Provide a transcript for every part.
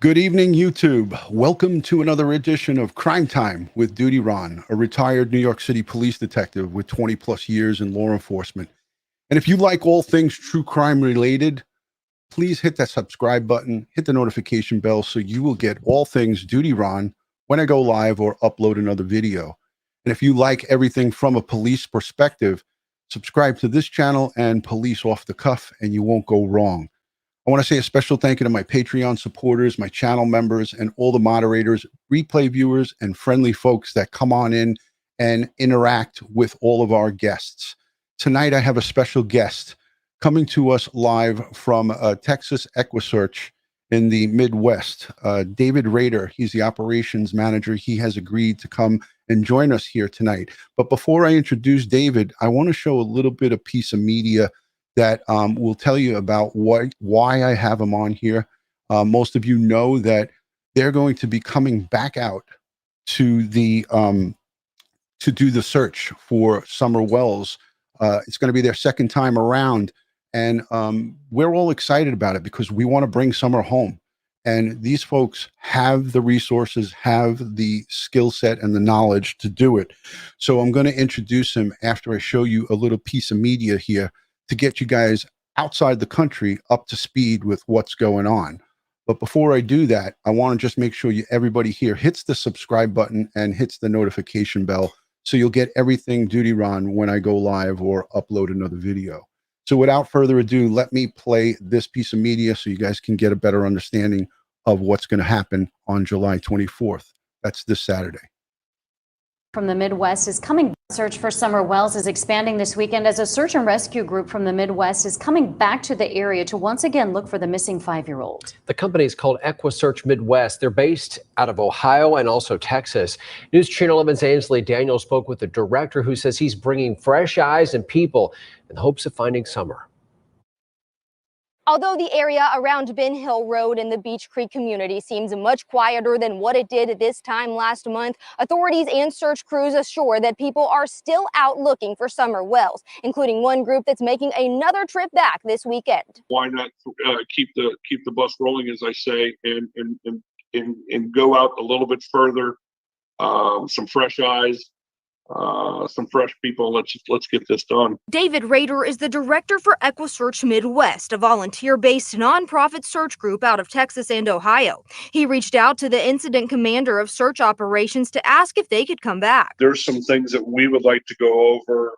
Good evening, YouTube. Welcome to another edition of Crime Time with Dutyron, a retired New York City police detective with 20 plus years in law enforcement. And if you like all things true crime related, please hit that subscribe button, hit the notification bell so you will get all things Dutyron when I go live or upload another video. And if you like everything from a police perspective, subscribe to this channel and Police Off the Cuff and you won't go wrong. I want to say a special thank you to my Patreon supporters, my channel members, and all the moderators, replay viewers, and friendly folks that come on in and interact with all of our guests. Tonight, I have a special guest coming to us live from Civis EquuSearch in the Midwest. David Rader, he's the operations manager. He has agreed to come and join us here tonight. But before I introduce David, I want to show a little bit of piece of media that will tell you about why I have them on here. Most of you know that they're going to be coming back out to the to do the search for Summer Wells. It's going to be their second time around, and we're all excited about it because we want to bring Summer home. And these folks have the resources, have the skill set and the knowledge to do it. So I'm going to introduce him after I show you a little piece of media here to get you guys outside the country up to speed with what's going on. But before I do that, I want to just make sure everybody here hits the subscribe button and hits the notification bell so you'll get everything Dutyron when I go live or upload another video. So without further ado, let me play this piece of media so you guys can get a better understanding of what's going to happen on July 24th. That's this Saturday. From the Midwest is coming. Search for Summer Wells is expanding this weekend as a search and rescue group from the Midwest is coming back to the area to once again look for the missing 5-year-old. The company is called Equusearch Midwest. They're based out of Ohio and also Texas. News Channel 11's Ainsley Daniel spoke with the director who says he's bringing fresh eyes and people in the hopes of finding Summer. Although the area around Ben Hill Road in the Beach Creek community seems much quieter than what it did this time last month, authorities and search crews assure that people are still out looking for Summer Wells, including one group that's making another trip back this weekend. Why not keep the bus rolling, as I say, and go out a little bit further, some fresh eyes. Some fresh people. Let's get this done. David Rader is the director for Equusearch Midwest, a volunteer-based nonprofit search group out of Texas and Ohio. He reached out to the incident commander of search operations to ask if they could come back. There's some things that we would like to go over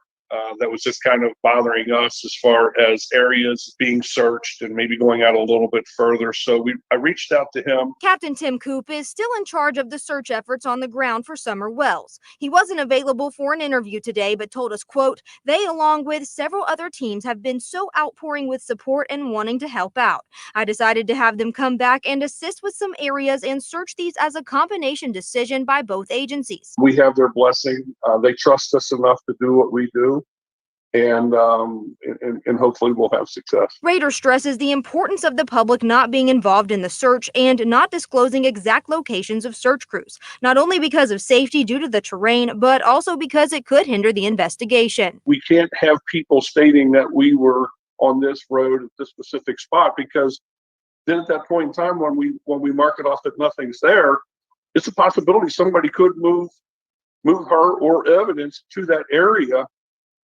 that was just kind of bothering us as far as areas being searched and maybe going out a little bit further. So I reached out to him. Captain Tim Coop is still in charge of the search efforts on the ground for Summer Wells. He wasn't available for an interview today, but told us, quote, they, along with several other teams, have been so outpouring with support and wanting to help out. I decided to have them come back and assist with some areas and search these as a combination decision by both agencies. We have their blessing. They trust us enough to do what we do. And hopefully we'll have success. Rader stresses the importance of the public not being involved in the search and not disclosing exact locations of search crews, not only because of safety due to the terrain, but also because it could hinder the investigation. We can't have people stating that we were on this road at this specific spot, because then at that point in time when we mark it off that nothing's there, it's a possibility somebody could move her or evidence to that area.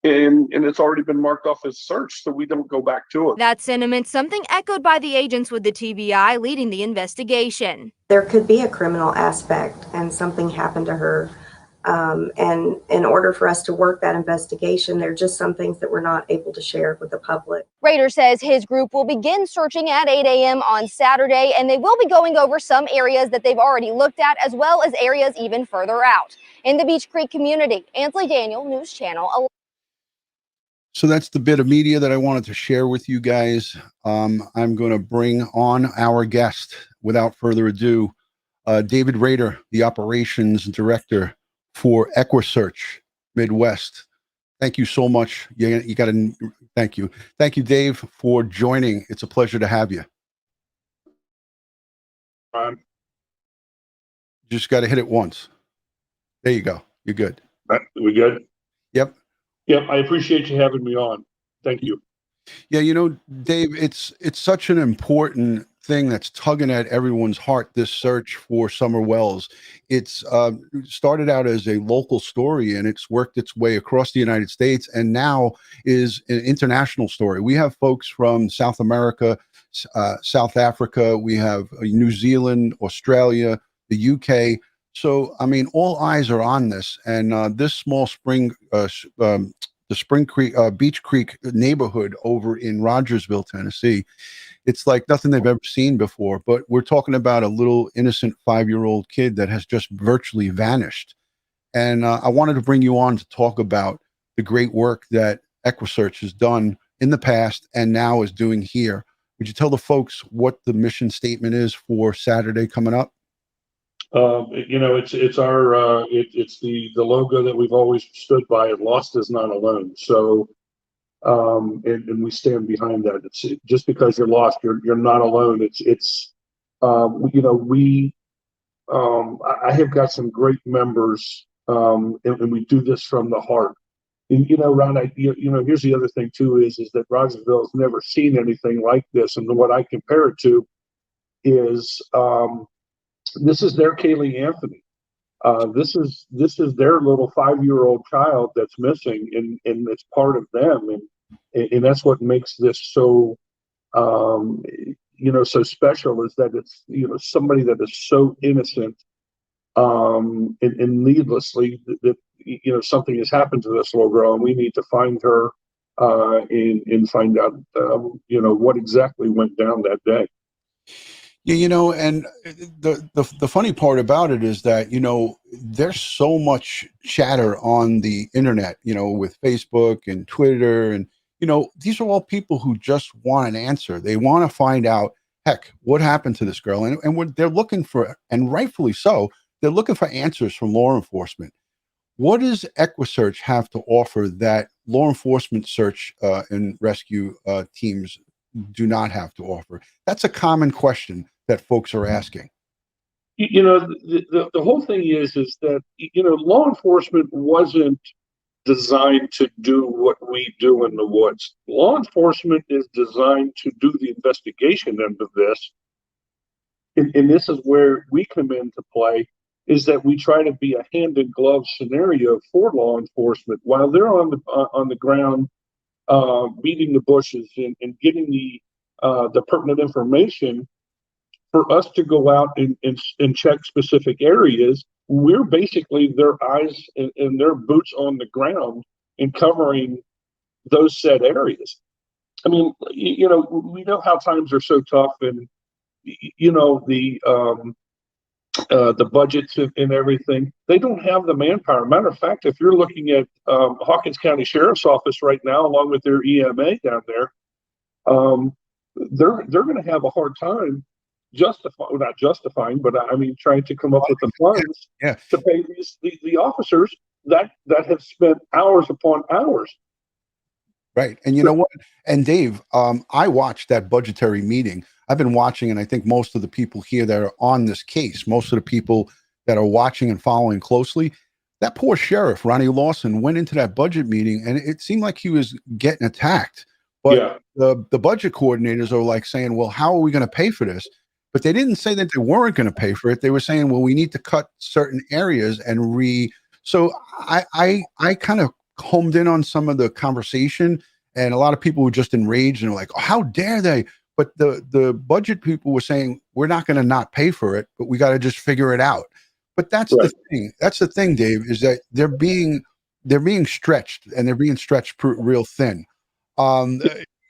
And it's already been marked off as search, so we don't go back to it. That sentiment, something echoed by the agents with the TBI leading the investigation. There could be a criminal aspect and something happened to her. And in order for us to work that investigation, there are just some things that we're not able to share with the public. Rader says his group will begin searching at 8 a.m. on Saturday, and they will be going over some areas that they've already looked at, as well as areas even further out. In the Beach Creek community, Ainsley Daniel, News Channel 11. So that's the bit of media that I wanted to share with you guys. I'm going to bring on our guest without further ado, David Rader, the operations director for Equusearch Midwest. Thank you so much. You got to thank you. Thank you, Dave, for joining. It's a pleasure to have you. Just got to hit it once. There you go. You're good. We good? Yep. Yep. I appreciate you having me on. Thank you. Yeah, you know, Dave, it's such an important thing that's tugging at everyone's heart, this search for Summer Wells. It's started out as a local story, and it's worked its way across the United States, and now is an international story. We have folks from South America, South Africa, we have New Zealand, Australia, the UK. So, I mean, all eyes are on this, and this small the Spring Creek, Beach Creek neighborhood over in Rogersville, Tennessee, it's like nothing they've ever seen before. But we're talking about a little innocent 5-year-old kid that has just virtually vanished. And I wanted to bring you on to talk about the great work that EquuSearch has done in the past and now is doing here. Would you tell the folks what the mission statement is for Saturday coming up? You know, it's our it's the logo that we've always stood by. Lost is not alone. So, and we stand behind that. It's just because you're lost, you're not alone. You know, I have got some great members, and we do this from the heart. And, you know, Ron, you know, here's the other thing too is that Rogersville has never seen anything like this, and what I compare it to is. This is their Kaylee Anthony. This is their little 5-year-old child that's missing, and it's part of them, and that's what makes this so, you know, so special is that it's, you know, somebody that is so innocent, and needlessly that you know something has happened to this little girl, and we need to find her, and find out, you know, what exactly went down that day. Yeah, you know, and the funny part about it is that, you know, there's so much chatter on the internet, you know, with Facebook and Twitter, and, you know, these are all people who just want an answer. They want to find out, heck, what happened to this girl, and what they're looking for, and rightfully so, they're looking for answers from law enforcement. What does EquuSearch have to offer that law enforcement search and rescue teams do not have to offer? That's a common question that folks are asking. You know, the whole thing is that, you know, law enforcement wasn't designed to do what we do in the woods. Law enforcement is designed to do the investigation end of this. And this is where we come into play, is that we try to be a hand in glove scenario for law enforcement while they're on the ground, beating the bushes and getting the pertinent information. For us to go out and check specific areas, we're basically their eyes and their boots on the ground and covering those said areas. I mean, you know, we know how times are so tough, and you know the budgets and everything. They don't have the manpower. Matter of fact, if you're looking at Hawkins County Sheriff's Office right now, along with their EMA down there, they're going to have a hard time not justifying, but I mean, trying to come up with the funds to pay the officers that have spent hours upon hours. Right. And you know what? And Dave, I watched that budgetary meeting. I've been watching, and I think most of the people here that are on this case, most of the people that are watching and following closely, that poor sheriff, Ronnie Lawson, went into that budget meeting, and it seemed like he was getting attacked. But the budget coordinators are like saying, well, how are we going to pay for this? But they didn't say that they weren't going to pay for it. They were saying, well, we need to cut certain areas and so I kind of homed in on some of the conversation, and a lot of people were just enraged and were like, oh, how dare they? But the budget people were saying, we're not going to not pay for it, but we got to just figure it out. But that's the thing. That's the thing, Dave, is that they're being stretched, and they're being stretched real thin.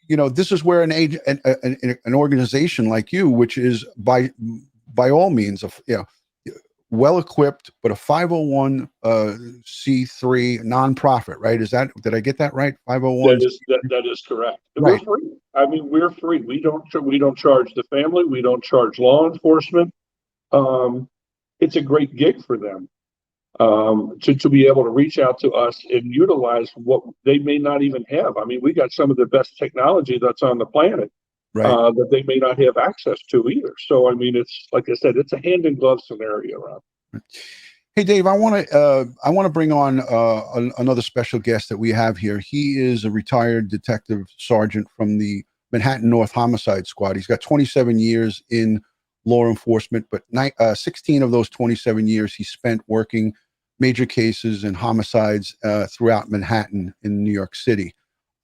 You know, this is where an organization like you, which is by all means of, you know, well equipped, but a 501c3 nonprofit, right? Did I get that right? 501. That is correct. Right. We're free. I mean, we're free. We don't charge the family. We don't charge law enforcement. It's a great gig for them. To be able to reach out to us and utilize what they may not even have. I mean, we got some of the best technology that's on the planet, that they may not have access to either. So, I mean, it's like I said, it's a hand in glove scenario, Rob. Hey, Dave, I want to bring on another special guest that we have here. He is a retired detective sergeant from the Manhattan North Homicide Squad. He's got 27 years in law enforcement, but 16 of those 27 years he spent working major cases and homicides throughout Manhattan in New York City.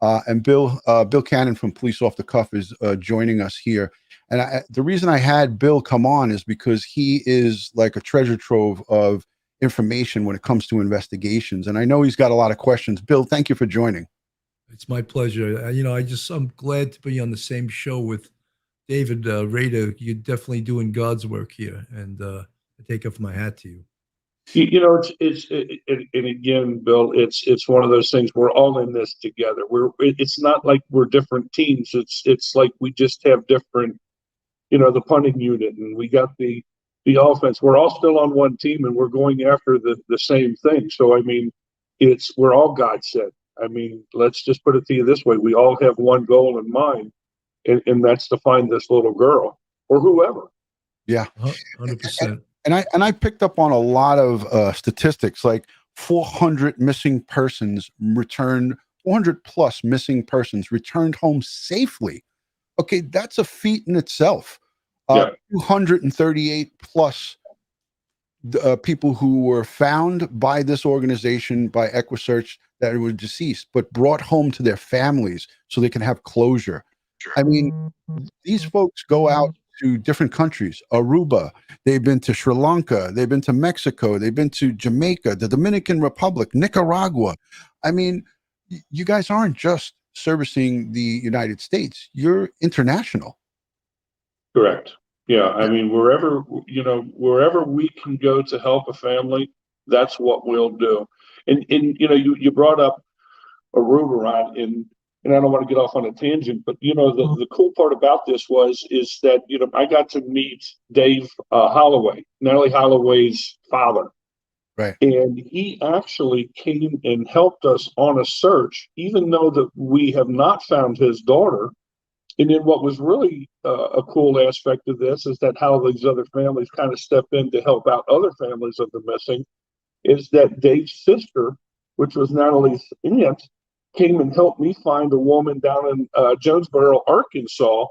And Bill Cannon from Police Off the Cuff is joining us here. And the reason I had Bill come on is because he is like a treasure trove of information when it comes to investigations. And I know he's got a lot of questions. Bill, thank you for joining. It's my pleasure. I'm glad to be on the same show with David Rader. You're definitely doing God's work here, and I take off my hat to you. And again, Bill, it's one of those things. We're all in this together. It's not like we're different teams. It's like we just have different, the punting unit, and we got the offense. We're all still on one team, and we're going after the same thing. So I mean, we're all God sent. I mean, let's just put it to you this way: we all have one goal in mind, and that's to find this little girl or whoever. Yeah, 100%. And I picked up on a lot of statistics, like 400 missing persons returned, 400 plus missing persons returned home safely. Okay, that's a feat in itself. 238 plus people who were found by this organization, by EquuSearch, that were deceased, but brought home to their families so they can have closure. Sure. I mean, these folks go out to different countries, Aruba, they've been to Sri Lanka, they've been to Mexico, they've been to Jamaica, the Dominican Republic, Nicaragua. I mean, you guys aren't just servicing the United States, you're international. Correct. Yeah. I mean, wherever we can go to help a family, that's what we'll do. And you brought up Aruba, and I don't want to get off on a tangent, but the cool part about this is that I got to meet Dave Holloway, Natalie Holloway's father, right? And he actually came and helped us on a search, even though that we have not found his daughter. And then what was really a cool aspect of this is that how these other families kind of step in to help out other families of the missing, is that Dave's sister, which was Natalie's aunt, came and helped me find a woman down in Jonesboro, Arkansas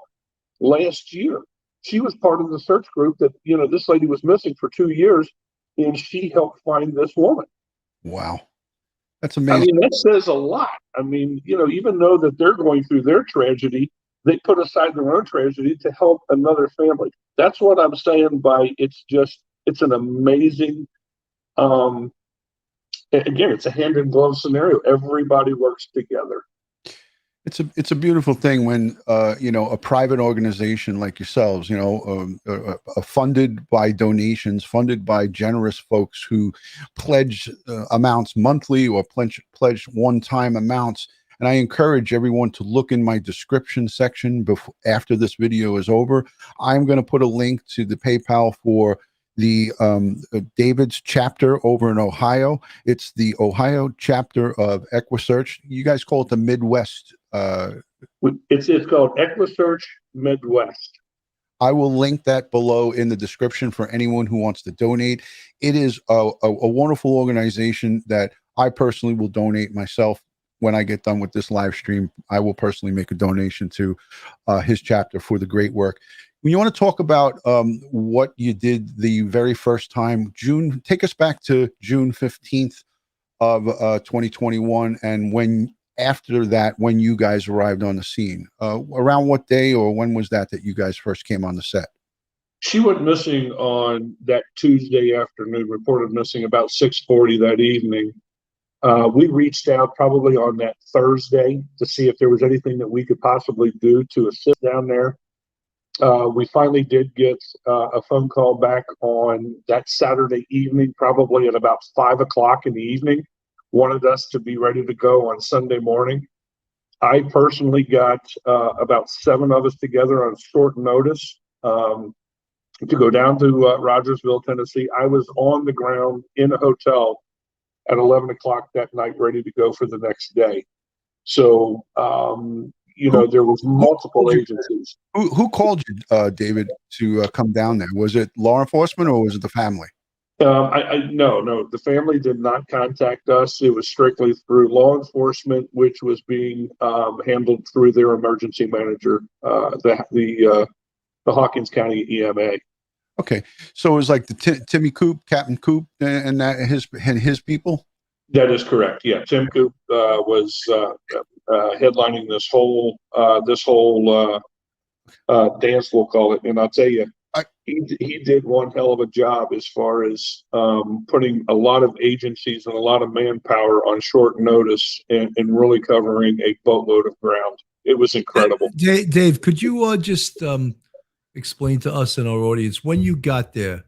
last year. She was part of the search group that, this lady was missing for 2 years, and she helped find this woman. Wow. That's amazing. I mean, that says a lot. I mean, even though that they're going through their tragedy, they put aside their own tragedy to help another family. That's what I'm saying by it's an amazing, again, it's a hand in glove scenario. Everybody works together. It's a beautiful thing when a private organization like yourselves, funded by donations, funded by generous folks who pledge amounts monthly or pledge one-time amounts. And I encourage everyone to look in my description section after this video is over. I'm going to put a link to the PayPal for the David's chapter over in Ohio. It's the Ohio chapter of EquuSearch. You guys call it the Midwest. It's called Equusearch Midwest. I will link that below in the description for anyone who wants to donate. It is a wonderful organization that I personally will donate myself. When I get done with this live stream, I will personally make a donation to his chapter for the great work. When you want to talk about what you did the very first time, take us back to June 15th of 2021, and after that, when you guys arrived on the scene, around what day or when was that you guys first came on the set? She went missing on that Tuesday afternoon, reported missing about 6:40 that evening. We reached out probably on that Thursday to see if there was anything that we could possibly do to assist down there. We finally did get a phone call back on that Saturday evening, probably at about 5 o'clock in the evening, wanted us to be ready to go on Sunday morning. I personally got about 7 of us together on short notice to go down to Rogersville, Tennessee. I was on the ground in a hotel at 11 o'clock that night, ready to go for the next day. So, there was multiple agencies. Who called you, David, to come down there? Was it law enforcement or was it the family? No, the family did not contact us. It was strictly through law enforcement, which was being handled through their emergency manager, the Hawkins County EMA. Okay, so it was like the Timmy Coop, Captain Coop, and that his people. That is correct. Yeah, Tim Coop was headlining this whole dance, we'll call it, and I'll tell you, he did one hell of a job as far as putting a lot of agencies and a lot of manpower on short notice and really covering a boatload of ground. It was incredible. Dave, could you just explain to us and our audience, when you got there,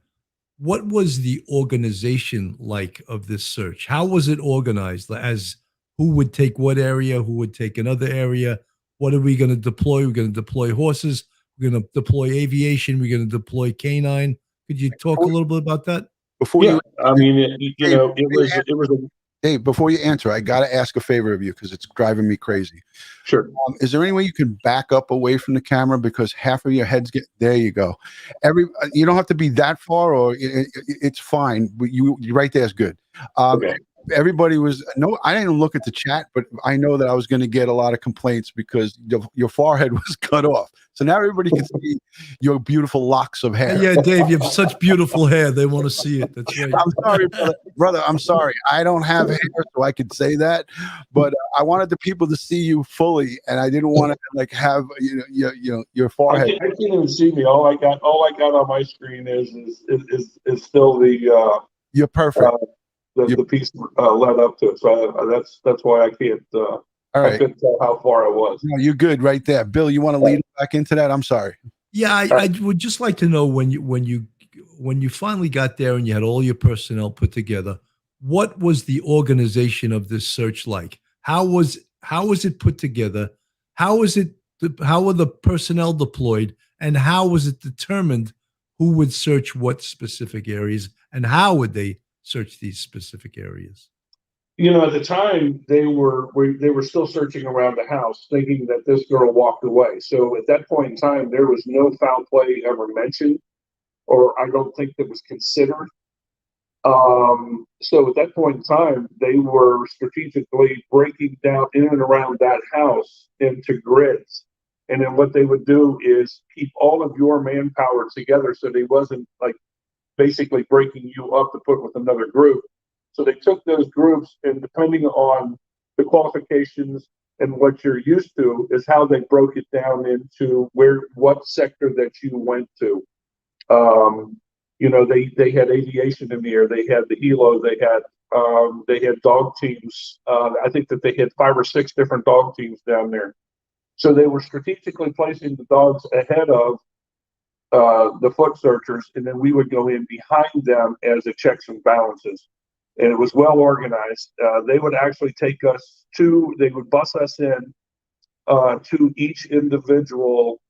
what was the organization like of this search? How was it organized? As who would take what area, who would take another area? What are we going to deploy? We're going to deploy horses. We're going to deploy aviation. We're going to deploy canine. Could you talk a little bit about that? Dave, before you answer, I got to ask a favor of you because it's driving me crazy. Sure. Is there any way you can back up away from the camera, because half of your heads there you go. You don't have to be that far, or it's fine. You right there is good. Okay. Everybody was I didn't look at the chat, but I know that I was going to get a lot of complaints because your forehead was cut off. So now everybody can see your beautiful locks of hair. Yeah, Dave, you have such beautiful hair. They want to see it. That's right. I'm sorry, brother. I'm sorry. I don't have hair, so I could say that, but I wanted the people to see you fully, and I didn't want to have your forehead. I can't even see me. All I got on my screen is still the. You're perfect. The piece led up to it, so that's why I can't. All right. I couldn't tell how far I was. No, you're good right there, Bill. You want to lead back into that? I'm sorry. Yeah, I would just like to know when you finally got there and you had all your personnel put together, what was the organization of this search like? How was it put together? How were the personnel deployed, and how was it determined who would search what specific areas, and how would they search these specific areas? At the time they were still searching around the house, thinking that this girl walked away. So at that point in time, there was no foul play ever mentioned, or I don't think that was considered. So at that point in time, they were strategically breaking down in and around that house into grids. And then what they would do is keep all of your manpower together, so they wasn't like basically breaking you up to put with another group. So they took those groups, and depending on the qualifications and what you're used to is how they broke it down into what sector that you went to. They had aviation in the air, they had the helo, they had dog teams. I think that they had 5 or 6 different dog teams down there. So they were strategically placing the dogs ahead of the foot searchers, and then we would go in behind them as a checks and balances. And it was well organized. They would actually they would bus us in to each individual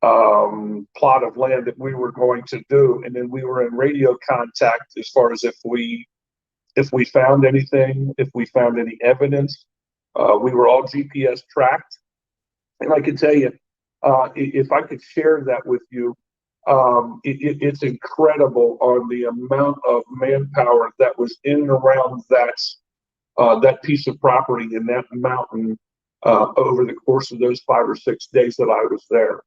plot of land that we were going to do, and then we were in radio contact as far as if we found anything, if we found any evidence. We were all GPS tracked, and I can tell you, if I could share that with you, it's incredible on the amount of manpower that was in and around that piece of property in that mountain over the course of those 5 or 6 days that I was there.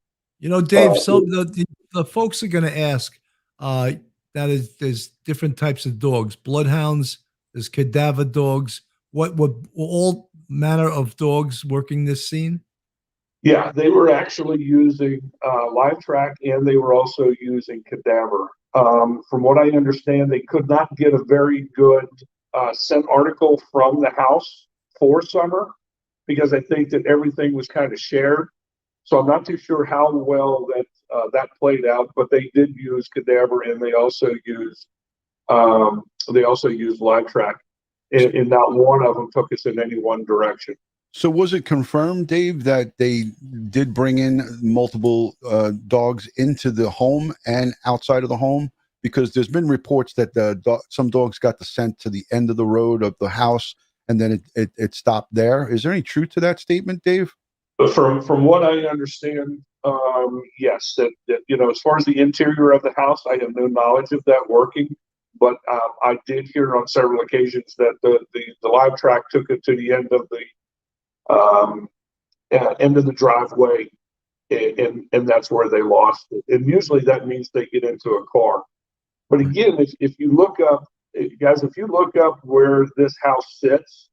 Dave, so the folks are going to ask, there's different types of dogs, bloodhounds, there's cadaver dogs. What were all manner of dogs working this scene? Yeah, they were actually using live track, and they were also using cadaver. From what I understand, they could not get a very good scent article from the house for summer because I think that everything was kind of shared. So I'm not too sure how well that played out, but they did use cadaver, and they also used live track, and not one of them took us in any one direction. So was it confirmed, Dave, that they did bring in multiple dogs into the home and outside of the home? Because there's been reports that some dogs got the scent to the end of the road of the house, and then it stopped there. Is there any truth to that statement, Dave? From what I understand, yes. That as far as the interior of the house, I have no knowledge of that working. but I did hear on several occasions that the live track took it to the end of the driveway, and that's where they lost it. And usually that means they get into a car. But again, if you look up, guys, if you look up where this house sits,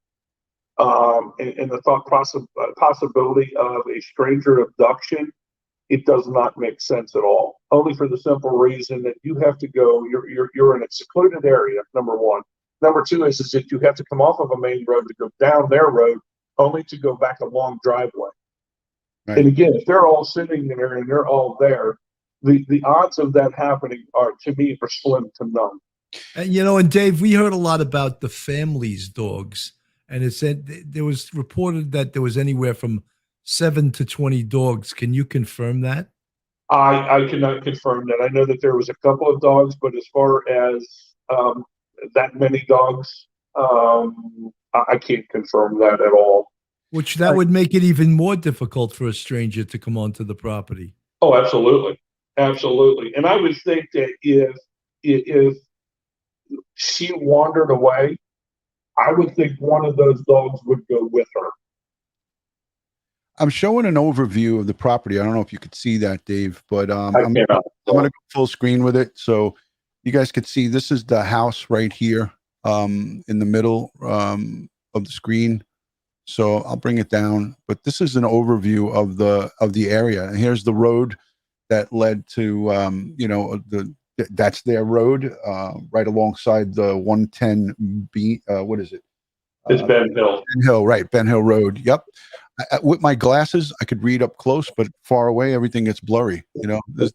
and the possibility of a stranger abduction, it does not make sense at all. Only for the simple reason that you have to go. You're in a secluded area. Number one. Number two is that you have to come off of a main road to go down their road, only to go back a long driveway. Right. And again, if they're all sitting there and they're all there, the odds of that happening are, to me, are slim to none. And and Dave, we heard a lot about the family's dogs, and it said there was reported that there was anywhere from 7 to 20 dogs. Can you confirm that? I cannot confirm that. I know that there was a couple of dogs, but as far as that many dogs, I can't confirm that at all. Which that would make it even more difficult for a stranger to come onto the property. Oh, absolutely. Absolutely. And I would think that if she wandered away, I would think one of those dogs would go with her. I'm showing an overview of the property. I don't know if you could see that, Dave, but I'm going to go full screen with it. So you guys could see this is the house right here in the middle of the screen. So I'll bring it down, but this is an overview of the area. And here's the road that led to, that's their road right alongside the 110B. What is it? It's Ben Hill. Ben Hill, right. Ben Hill Road. Yep. With my glasses, I could read up close, but far away, everything gets blurry. This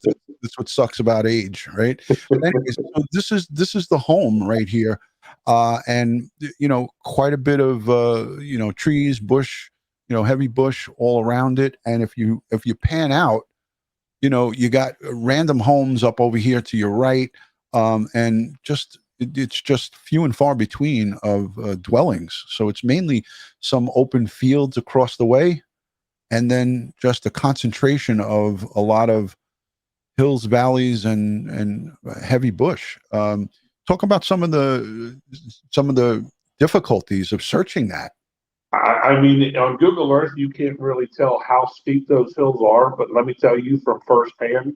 what sucks about age, right? But anyways, so this is the home right here, and quite a bit of trees, bush, heavy bush all around it. And if you pan out, you got random homes up over here to your right, and it's just few and far between of dwellings. So it's mainly some open fields across the way, and then just a concentration of a lot of hills, valleys, and heavy bush. Talk about some of the difficulties of searching that. I mean, on Google Earth, you can't really tell how steep those hills are, but let me tell you from firsthand,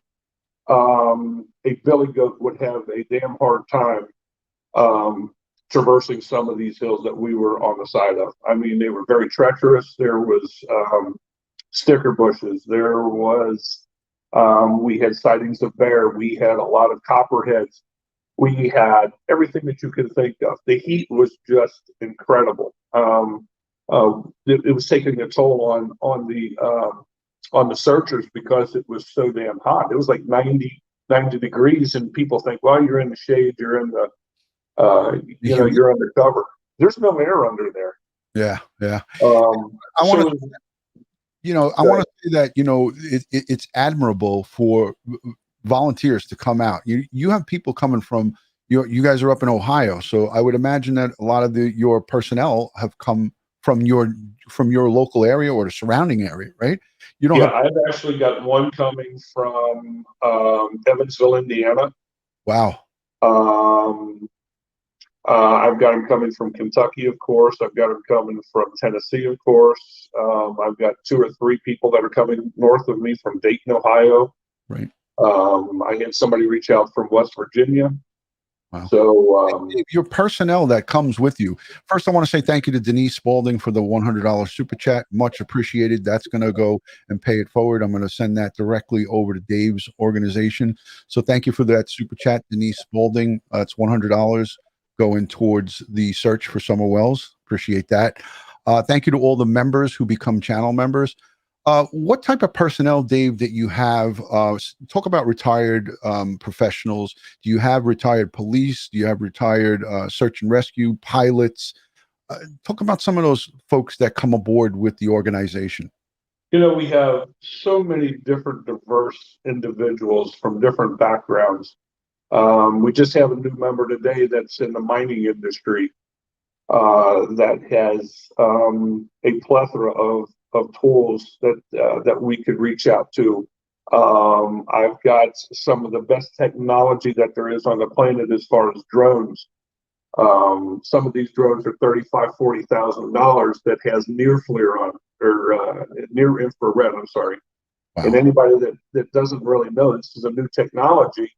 a billy goat would have a damn hard time traversing some of these hills that we were on the side of. I mean, they were very treacherous. There was sticker bushes. There was we had sightings of bear. We had a lot of copperheads. We had everything that you could think of. The heat was just incredible. It was taking a toll on the searchers because it was so damn hot. It was like 90 degrees, and people think, well, you're in the shade, you're in the you're undercover. There's no air under there. Yeah. I want to say that it's admirable for volunteers to come out. You have people coming from you guys are up in Ohio, so I would imagine that a lot of your personnel have come from your local area or the surrounding area, right? I've actually got one coming from Evansville, Indiana. Wow. I've got them coming from Kentucky, of course. I've got them coming from Tennessee, of course. I've got 2 or 3 people that are coming north of me from Dayton, Ohio. Right. I had somebody reach out from West Virginia. Wow. So your personnel that comes with you. First, I want to say thank you to Denise Spalding for the $100 super chat. Much appreciated. That's going to go and pay it forward. I'm going to send that directly over to Dave's organization. So thank you for that super chat, Denise Spalding. It's $100 going towards the search for Summer Wells. Appreciate that. Thank you to all the members who become channel members. What type of personnel, Dave, that you have? Talk about retired professionals. Do you have retired police? Do you have retired search and rescue pilots? Talk about some of those folks that come aboard with the organization. We have so many different diverse individuals from different backgrounds. We just have a new member today that's in the mining industry that has a plethora of tools that we could reach out to I've got some of the best technology that there is on the planet as far as drones. Some of these drones are $35,000, $40,000 that has near FLIR on, or near infrared, I'm sorry. Wow. And anybody that doesn't really know, this is a new technology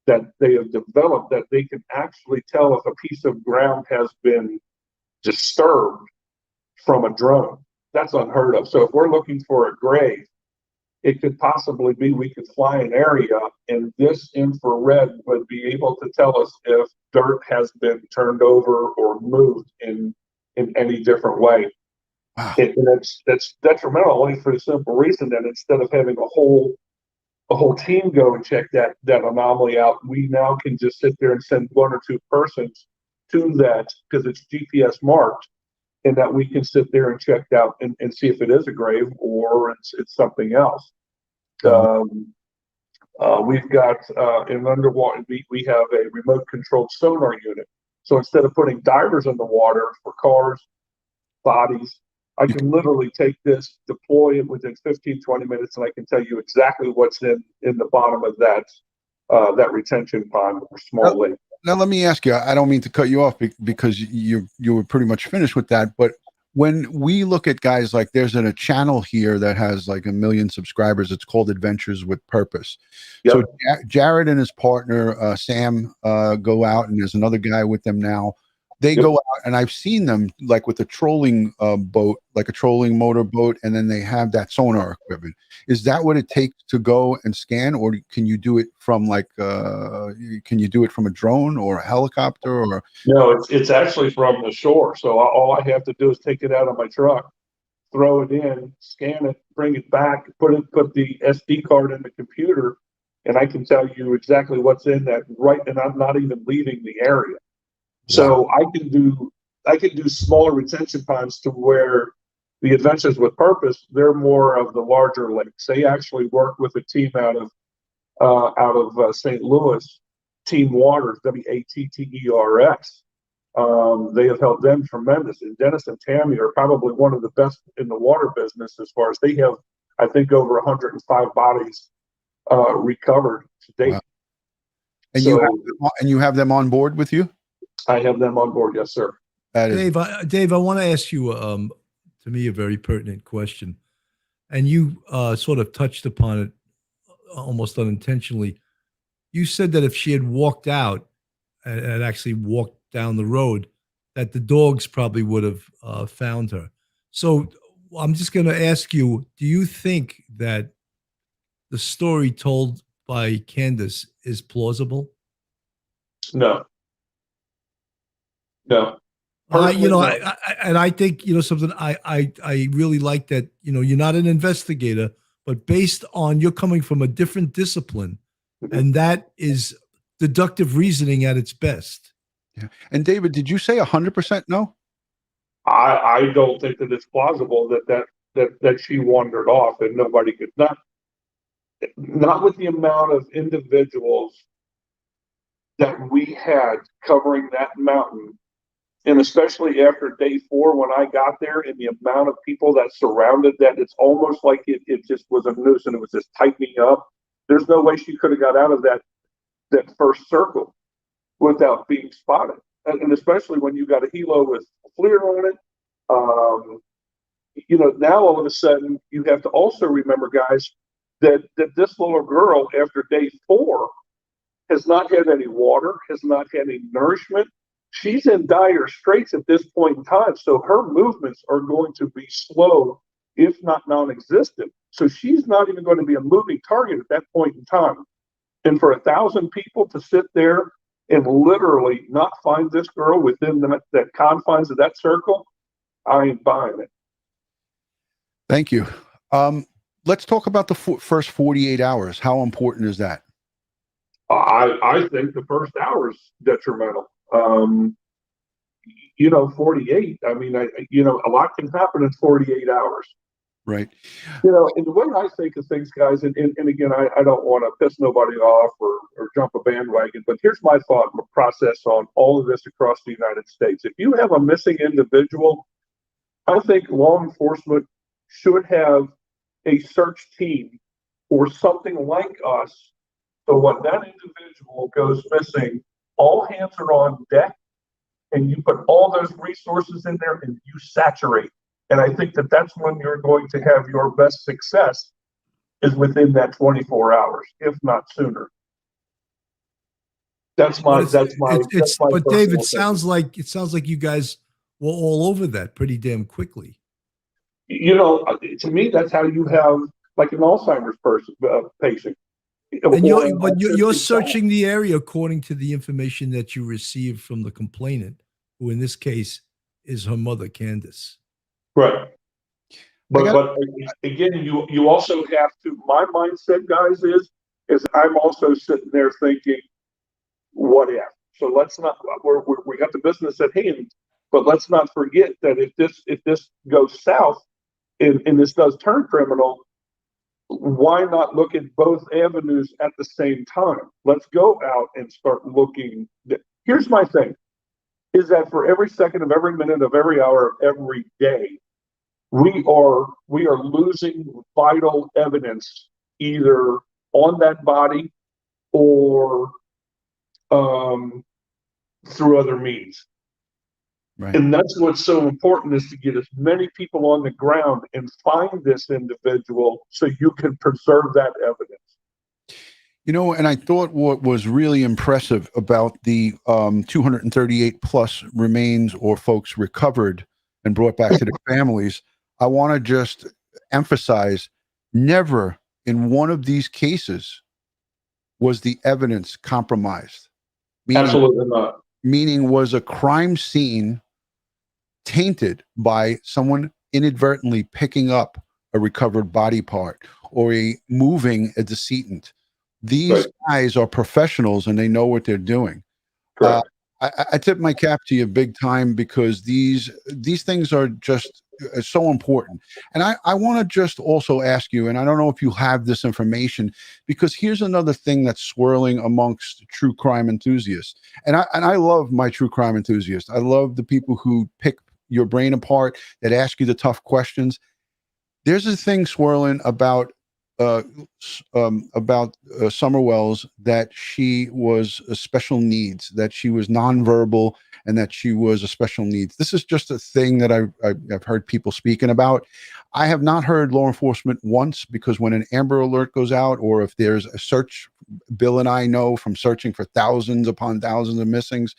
that they have developed that they can actually tell if a piece of ground has been disturbed from a drone. That's unheard of. So if we're looking for a grave, it could possibly be we could fly an area and this infrared would be able to tell us if dirt has been turned over or moved in any different way. Wow. And that's detrimental only for the simple reason that instead of having a whole team go and check that anomaly out, we now can just sit there and send one or two persons to that because it's GPS marked, and that we can sit there and check out and see if it is a grave or it's something else. We've got in underwater, we have a remote controlled sonar unit. So instead of putting divers in the water for cars, bodies, I can literally take this, deploy it within 15, 20 minutes, and I can tell you exactly what's in the bottom of that retention pond or small lake. Now, let me ask you, I don't mean to cut you off because you were pretty much finished with that. But when we look at guys like there's a channel here that has like 1 million subscribers, it's called Adventures with Purpose. Yep. So Jared and his partner, Sam, go out, and there's another guy with them now. They go out, and I've seen them like with a trolling boat, like a trolling motor boat, and then they have that sonar equipment. Is that what it takes to go and scan, or can you do it from like can you do it from a drone or a helicopter? Or no, it's actually from the shore. So all I have to do is take it out of my truck, throw it in, scan it, bring it back, put the SD card in the computer, and I can tell you exactly what's in that and I'm not even leaving the area. So I can do smaller retention ponds to where the Adventures with Purpose, they're more of the larger lakes. They actually work with a team out of St. Louis, Team Waters, WATTERS. They have helped them tremendous. And Dennis and Tammy are probably one of the best in the water business as far as they have, I think, over 105 bodies recovered to date. Wow. And So, you have them on board with you? I have them on board, yes, sir. Dave, I want to ask you, to me, a very pertinent question, and you sort of touched upon it almost unintentionally. You said that if she had walked out and actually walked down the road, that the dogs probably would have found her. So I'm just going to ask you: do you think that the story told by Candace is plausible? No. I think something. I really like that. You're not an investigator, but based on you're coming from a different discipline, and that is deductive reasoning at its best. Yeah. And David, did you say 100% no? I don't think that it's plausible that she wandered off and nobody could not with the amount of individuals that we had covering that mountain. And especially after day 4, when I got there, and the amount of people that surrounded that, it's almost like it just was a noose and it was just tightening up. There's no way she could have got out of that first circle without being spotted. And especially when you got a helo with FLIR on it. Now all of a sudden you have to also remember, guys, that this little girl after day 4 has not had any water, has not had any nourishment. She's in dire straits at this point in time. So her movements are going to be slow, if not non-existent. So she's not even going to be a moving target at that point in time. And for 1,000 people to sit there and literally not find this girl within the confines of that circle, I ain't buying it. Thank you. Let's talk about the first 48 hours. How important is that? I think the first hour is detrimental. 48. I mean, a lot can happen in 48 hours. Right. And the way I think of things, guys, and again, I don't want to piss nobody off or jump a bandwagon, but here's my thought process on all of this across the United States. If you have a missing individual, I think law enforcement should have a search team or something like us. So when that individual goes missing, all hands are on deck, and you put all those resources in there and you saturate. And I think that that's when you're going to have your best success, is within that 24 hours, if not sooner. That's my But that's my but Dave, personal it sounds like you guys were all over that pretty damn quickly. You know, to me, that's how you have like an Alzheimer's patient. And or an you're autistic searching the area according to the information that you received from the complainant, who in this case is her mother, Candace. child. Right. But again, you also have to. My mindset, guys, is I'm also sitting there thinking, what if? So let's not. We got the business at hand, but let's not forget that if this goes south and this does turn criminal, why not look at both avenues at the same time? Let's go out and start looking. Here's my thing, is that for every second of every minute of every hour of every day, we are losing vital evidence either on that body or through other means. Right. And that's what's so important, is to get as many people on the ground and find this individual so you can preserve that evidence. You know, and I thought what was really impressive about the 238 plus remains or folks recovered and brought back to their families, I want to just emphasize, never in one of these cases was the evidence compromised. Absolutely not. Meaning, was a crime scene tainted by someone inadvertently picking up a recovered body part or moving a decedent. These guys are professionals and they know what they're doing. Correct. I tip my cap to you big time, because these things are just so important. And I want to just also ask you, and I don't know if you have this information, because here's another thing that's swirling amongst true crime enthusiasts. And I love my true crime enthusiasts. I love the people who pick your brain apart, that ask you the tough questions. There's a thing swirling about Summer Wells, that she was a special needs, that she was nonverbal, and that she was a special needs. This is just a thing that I've heard people speaking about. I have not heard law enforcement once, because when an Amber Alert goes out, or if there's a search, Bill and I know from searching for thousands upon thousands of missings,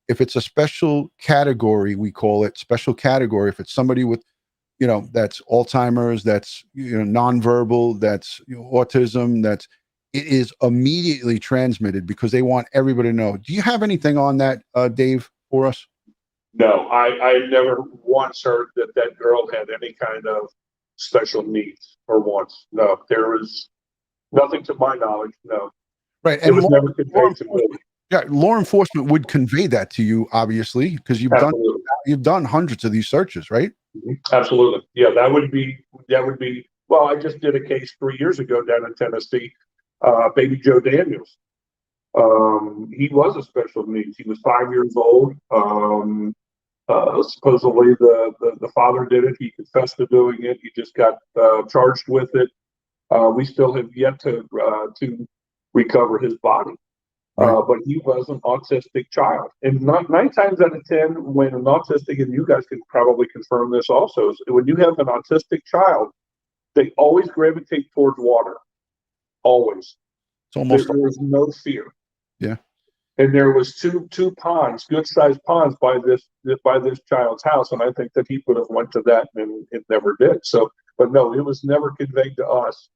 if it's a special category, we call it special category. If it's somebody with, that's Alzheimer's, that's, nonverbal, that's autism, it is immediately transmitted, because they want everybody to know. Do you have anything on that, Dave, for us? No, I never once heard that girl had any kind of special needs or wants. No, there was nothing to my knowledge. No. Right. And it was never conveyed to me. Yeah, law enforcement would convey that to you, obviously, because you've done hundreds of these searches, right? Absolutely. Yeah, that would be, well, I just did a case 3 years ago down in Tennessee, baby Joe Daniels. He was a special needs. He was 5 years old. Supposedly the father did it. He confessed to doing it. He just got charged with it. We still have yet to recover his body. But he was an autistic child. And 9 times out of 10, when an autistic, and you guys can probably confirm this also, is when you have an autistic child, they always gravitate towards water. Always. It's almost there is no fear. Yeah. And there was two ponds, good-sized ponds by this child's house, and I think that he would have went to that, and it never did. So, but no, it was never conveyed to us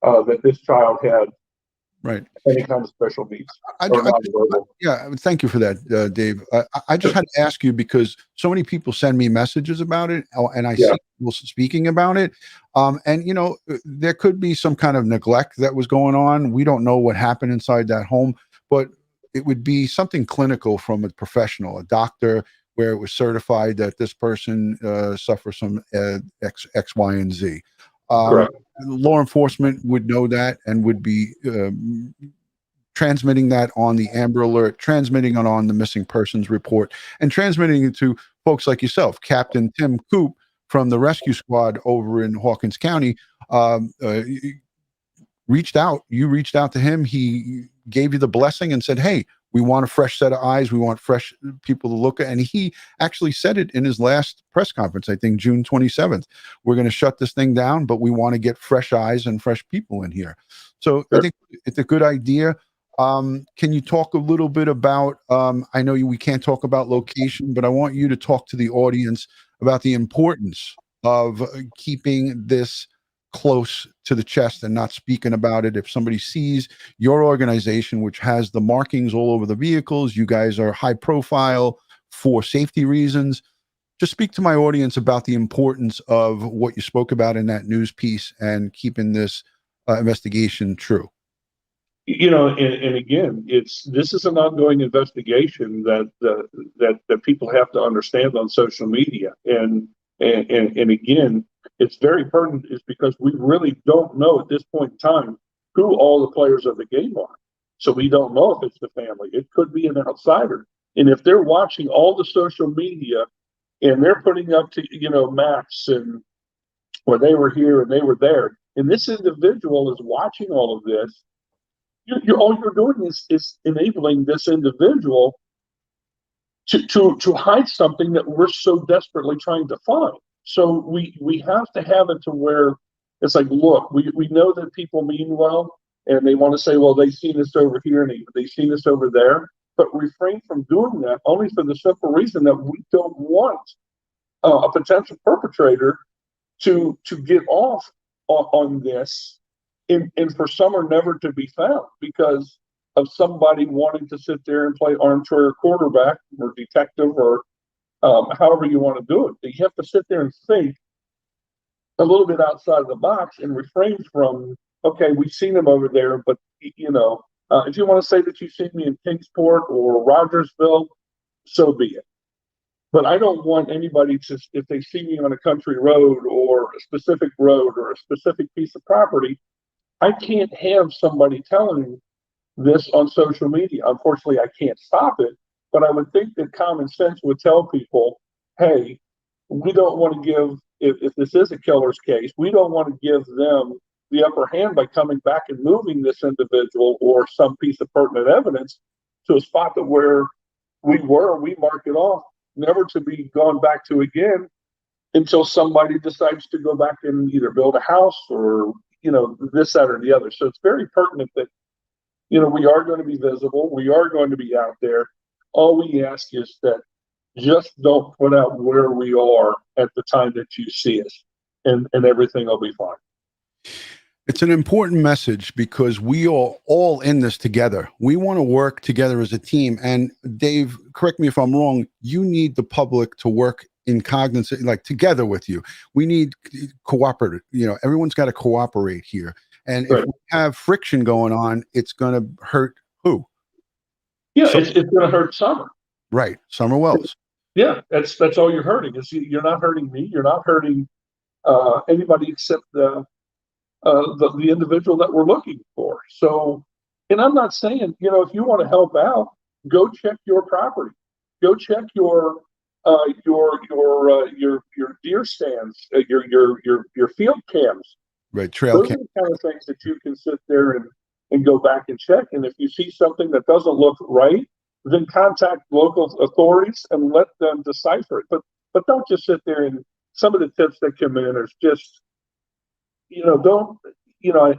that this child had any kind of special needs. Thank you for that, Dave. I just had to ask you, because so many people send me messages about it, and I see people speaking about it. And there could be some kind of neglect that was going on. We don't know what happened inside that home, but it would be something clinical from a professional, a doctor, where it was certified that this person suffers from X, Y, and Z. Correct. Law enforcement would know that and would be transmitting that on the Amber Alert, transmitting it on the missing persons report, and transmitting it to folks like yourself, Captain Tim Coop from the rescue squad over in Hawkins County. you reached out to him. He gave you the blessing and said, hey, we want a fresh set of eyes. We want fresh people to look at. And he actually said it in his last press conference, I think June 27th. We're going to shut this thing down, but we want to get fresh eyes and fresh people in here. So I think it's a good idea. Can you talk a little bit about, I know we can't talk about location, but I want you to talk to the audience about the importance of keeping this close to the chest and not speaking about it. If somebody sees your organization, which has the markings all over the vehicles, you guys are high profile for safety reasons, just speak to my audience about the importance of what you spoke about in that news piece and keeping this investigation true. You know, and again, this is an ongoing investigation that people have to understand on social media, and again, it's very pertinent is because we really don't know at this point in time who all the players of the game are. So we don't know if it's the family. It could be an outsider, and if they're watching all the social media and they're putting up to maps and where they were here and they were there, and this individual is watching all of this. All you're doing is enabling this individual to hide something that we're so desperately trying to find. So we have to have it to where it's like, look, we know that people mean well, and they want to say, well, they've seen this over here and they've seen this over there, but refrain from doing that only for the simple reason that we don't want a potential perpetrator to get off on this. And for some are never to be found because of somebody wanting to sit there and play armchair quarterback or detective or however you want to do it. But you have to sit there and think a little bit outside of the box and refrain from, okay, we've seen them over there, but if you want to say that you've seen me in Kingsport or Rogersville, so be it. But I don't want anybody to, if they see me on a country road or a specific road or a specific piece of property, I can't have somebody telling this on social media. Unfortunately, I can't stop it, but I would think that common sense would tell people, hey, we don't want to give, if this is a killer's case, we don't want to give them the upper hand by coming back and moving this individual or some piece of pertinent evidence to a spot that where we mark it off, never to be gone back to again until somebody decides to go back and either build a house or this, that, or the other. So it's very pertinent that, we are going to be visible. We are going to be out there. All we ask is that just don't put out where we are at the time that you see us, and everything will be fine. It's an important message because we are all in this together. We want to work together as a team. And Dave, correct me if I'm wrong, you need the public to work in cognizance, like together with you. We need cooperative, everyone's got to cooperate here. And right. If we have friction going on, it's going to hurt who? Yeah, it's going to hurt Summer. Right. Summer Wells. Yeah, that's all you're hurting. You're not hurting me. You're not hurting anybody except the individual that we're looking for. So, and I'm not saying, if you want to help out, go check your property, go check your deer stands, your field cams. Right, trail cams. Those are the kind of things that you can sit there and go back and check. And if you see something that doesn't look right, then contact local authorities and let them decipher it. But don't just sit there and some of the tips that come in are just,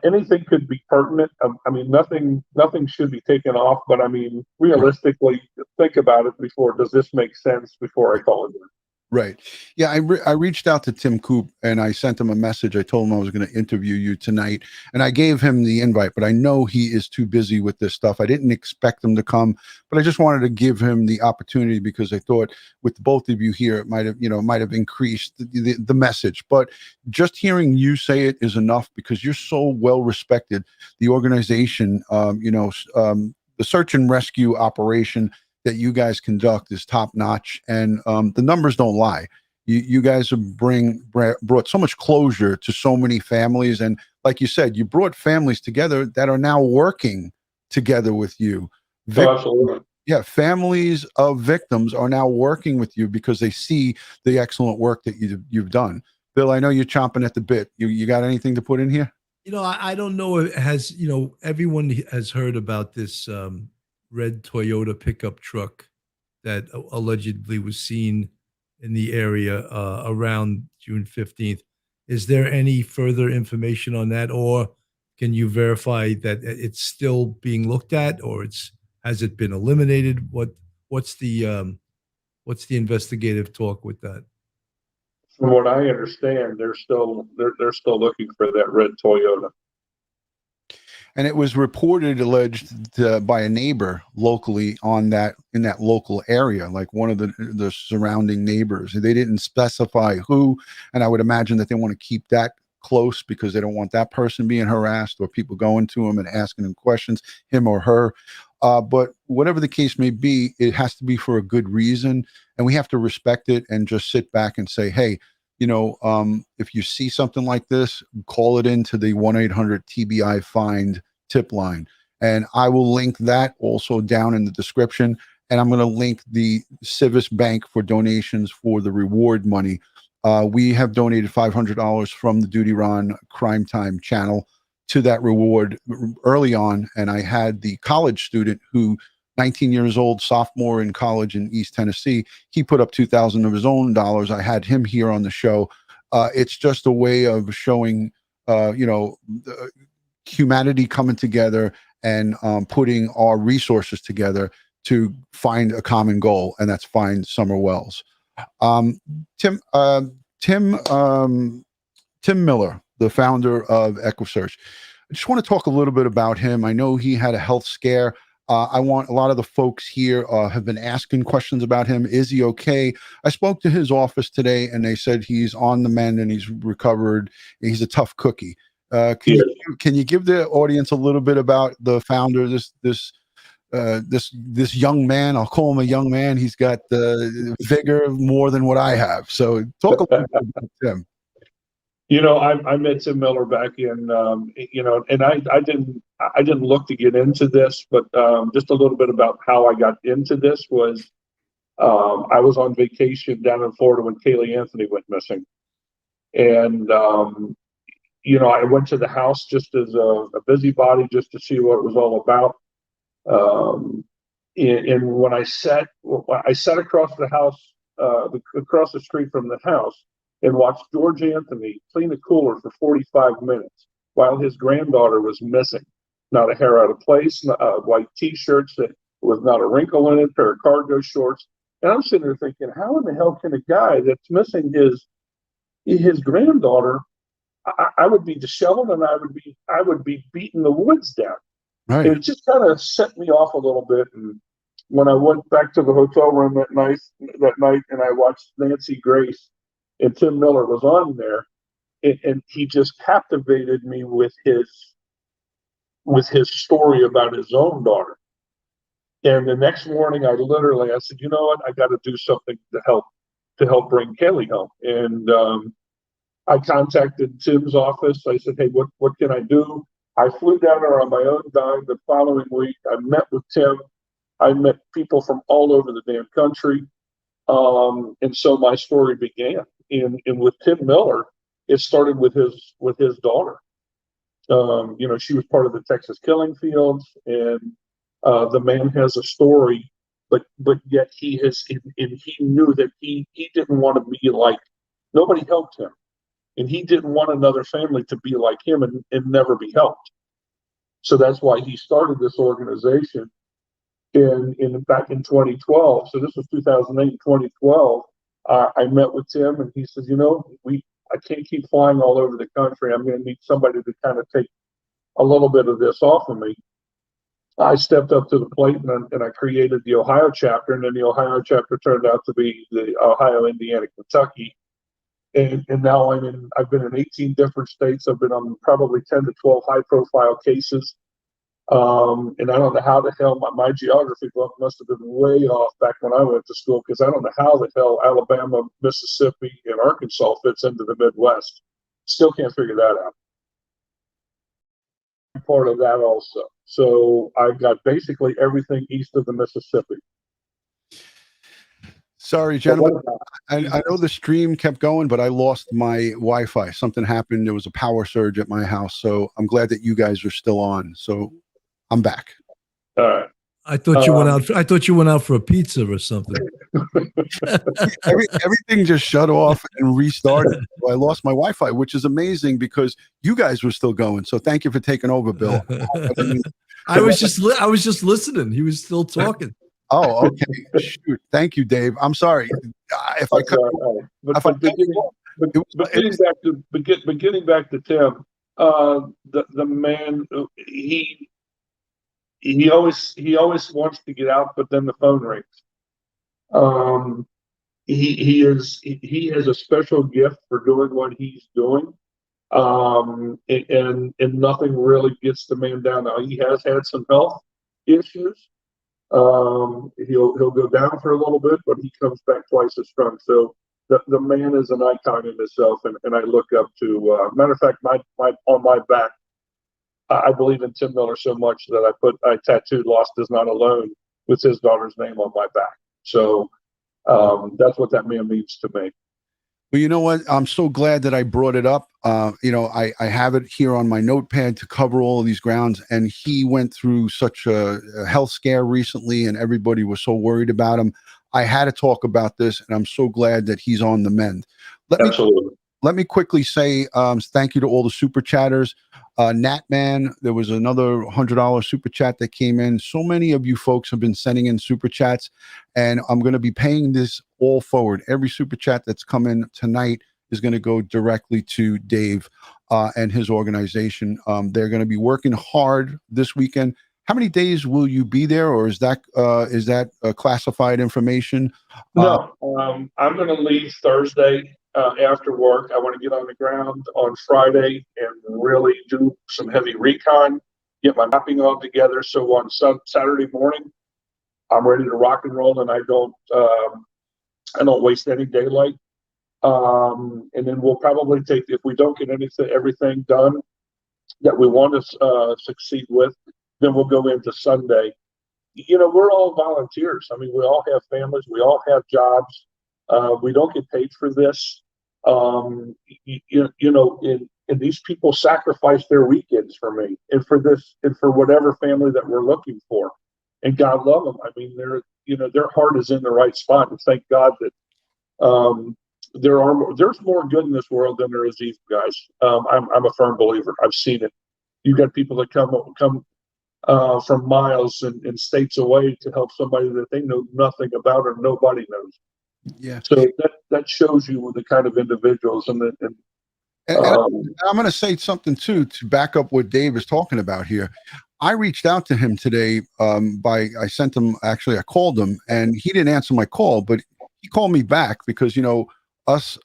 anything could be pertinent. I mean, nothing should be taken off, but I mean, realistically, think about it before, does this make sense before I call it in? Right. Yeah, I reached out to Tim Coop and I sent him a message. I told him I was going to interview you tonight and I gave him the invite, but I know he is too busy with this stuff. I didn't expect him to come, but I just wanted to give him the opportunity because I thought with both of you here, it might have increased the message. But just hearing you say it is enough because you're so well respected. The organization, the search and rescue operation that you guys conduct is top notch, and the numbers don't lie. You guys have brought so much closure to so many families, and like you said, you brought families together that are now working together with you. Absolutely. Yeah, families of victims are now working with you because they see the excellent work that you've done. Bill, I know you're chomping at the bit. You got anything to put in here? I don't know. Has, everyone has heard about this red Toyota pickup truck that allegedly was seen in the area around June 15th. Is there any further information on that, or can you verify that it's still being looked at, or has it been eliminated? What's the investigative talk with that? From what I understand, they're still looking for that red Toyota. And it was reported, alleged by a neighbor locally in that local area, like one of the surrounding neighbors. They didn't specify who, and I would imagine that they want to keep that close because they don't want that person being harassed or people going to him and asking him questions, him or her. But whatever the case may be, it has to be for a good reason, and we have to respect it and just sit back and say, hey, if you see something like this, call it into the 1-800 TBI-FIND tip line. And I will link that also down in the description. And I'm going to link the Civis Bank for donations for the reward money. We have donated $500 from the Dutyron Crime Time channel to that reward early on. And I had the college student who, 19 years old, sophomore in college in East Tennessee, he put up $2,000 of his own dollars. I had him here on the show. It's just a way of showing, humanity coming together and putting our resources together to find a common goal, and that's find Summer Wells. Tim Miller, the founder of EquuSearch. I just want to talk a little bit about him. I know he had a health scare. I want a lot of the folks here have been asking questions about him. Is he okay? I spoke to his office today, and they said he's on the mend and he's recovered. He's a tough cookie. Can you give the audience a little bit about the founder? This young man. I'll call him a young man. He's got the vigor more than what I have. So talk a little bit about him. I met Tim Miller back in, and I didn't look to get into this, but just a little bit about how I got into this was I was on vacation down in Florida when Kaylee Anthony went missing. And, I went to the house just as a busybody just to see what it was all about. And when I sat across the house, across the street from the house, and watched George Anthony clean a cooler for 45 minutes while his granddaughter was missing. Not a hair out of place, white T-shirts that was not a wrinkle in it, pair of cargo shorts. And I'm sitting there thinking, how in the hell can a guy that's missing his granddaughter, I would be disheveled and I would be beating the woods down. Right. And it just kind of set me off a little bit. And when I went back to the hotel room that night and I watched Nancy Grace, and Tim Miller was on there, and he just captivated me with his story about his own daughter. And the next morning, I said, you know what, I got to do something to help bring Kelly home. And I contacted Tim's office. I said, hey, what can I do? I flew down there on my own dime the following week. I met with Tim. I met people from all over the damn country. And so my story began. And with Tim Miller, it started with his daughter. She was part of the Texas killing fields, and the man has a story, but yet he knew that he didn't want to be like, nobody helped him, and he didn't want another family to be like him and never be helped. So that's why he started this organization back in 2012. So this was 2008, 2012. I met with Tim, and he says, I can't keep flying all over the country. I'm going to need somebody to kind of take a little bit of this off of me. I stepped up to the plate, and I created the Ohio chapter, and then the Ohio chapter turned out to be the Ohio, Indiana, Kentucky. And now I've been in 18 different states. I've been on probably 10 to 12 high-profile cases. And I don't know how the hell my geography book must have been way off back when I went to school, because I don't know how the hell Alabama, Mississippi, and Arkansas fits into the Midwest. Still can't figure that out. I'm part of that also. So I've got basically everything east of the Mississippi. Sorry, gentlemen. I know the stream kept going, but I lost my Wi-Fi. Something happened. There was a power surge at my house. So I'm glad that you guys are still on. So I'm back. All right. I thought you went out. I thought you went out for a pizza or something. Everything just shut off and restarted. So I lost my Wi-Fi, which is amazing because you guys were still going. So thank you for taking over, Bill. I was just listening. He was still talking. Oh, okay. Shoot. Thank you, Dave. I'm sorry if I cut. But getting back to Tim, the man, he always wants to get out, but then the phone rings. He has a special gift for doing what he's doing. And nothing really gets the man down. Now he has had some health issues. He'll go down for a little bit, but he comes back twice as strong. So the man is an icon in himself, and I look up to. Matter of fact, my on my back, I believe in Tim Miller so much that I tattooed "Lost is not alone" with his daughter's name on my back. So that's what that man means to me. Well, you know what? I'm so glad that I brought it up. I have it here on my notepad to cover all of these grounds. And he went through such a health scare recently, and everybody was so worried about him. I had to talk about this, and I'm so glad that he's on the mend. Let me quickly say thank you to all the super chatters. Natman, there was another $100 super chat that came in. So many of you folks have been sending in super chats, and I'm going to be paying this all forward. Every super chat that's come in tonight is going to go directly to Dave and his organization. They're going to be working hard this weekend. How many days will you be there, or is that classified information? No, I'm going to leave Thursday. After work, I want to get on the ground on Friday and really do some heavy recon, get my mapping all together. So on Saturday morning, I'm ready to rock and roll, and I don't waste any daylight. And then we'll probably take, if we don't get everything done that we want to succeed with, then we'll go into Sunday. We're all volunteers. I mean, we all have families, we all have jobs. We don't get paid for this. And these people sacrifice their weekends for me and for this and for whatever family that we're looking for. And God love them. I mean, their heart is in the right spot. And thank God that there's more good in this world than there is evil, guys. I'm a firm believer. I've seen it. You've got people that come from miles and states away to help somebody that they know nothing about or nobody knows. Yeah. So that shows you the kind of individuals and I'm going to say something too to back up what Dave is talking about here. I reached out to him today. I called him, and he didn't answer my call, but he called me back because us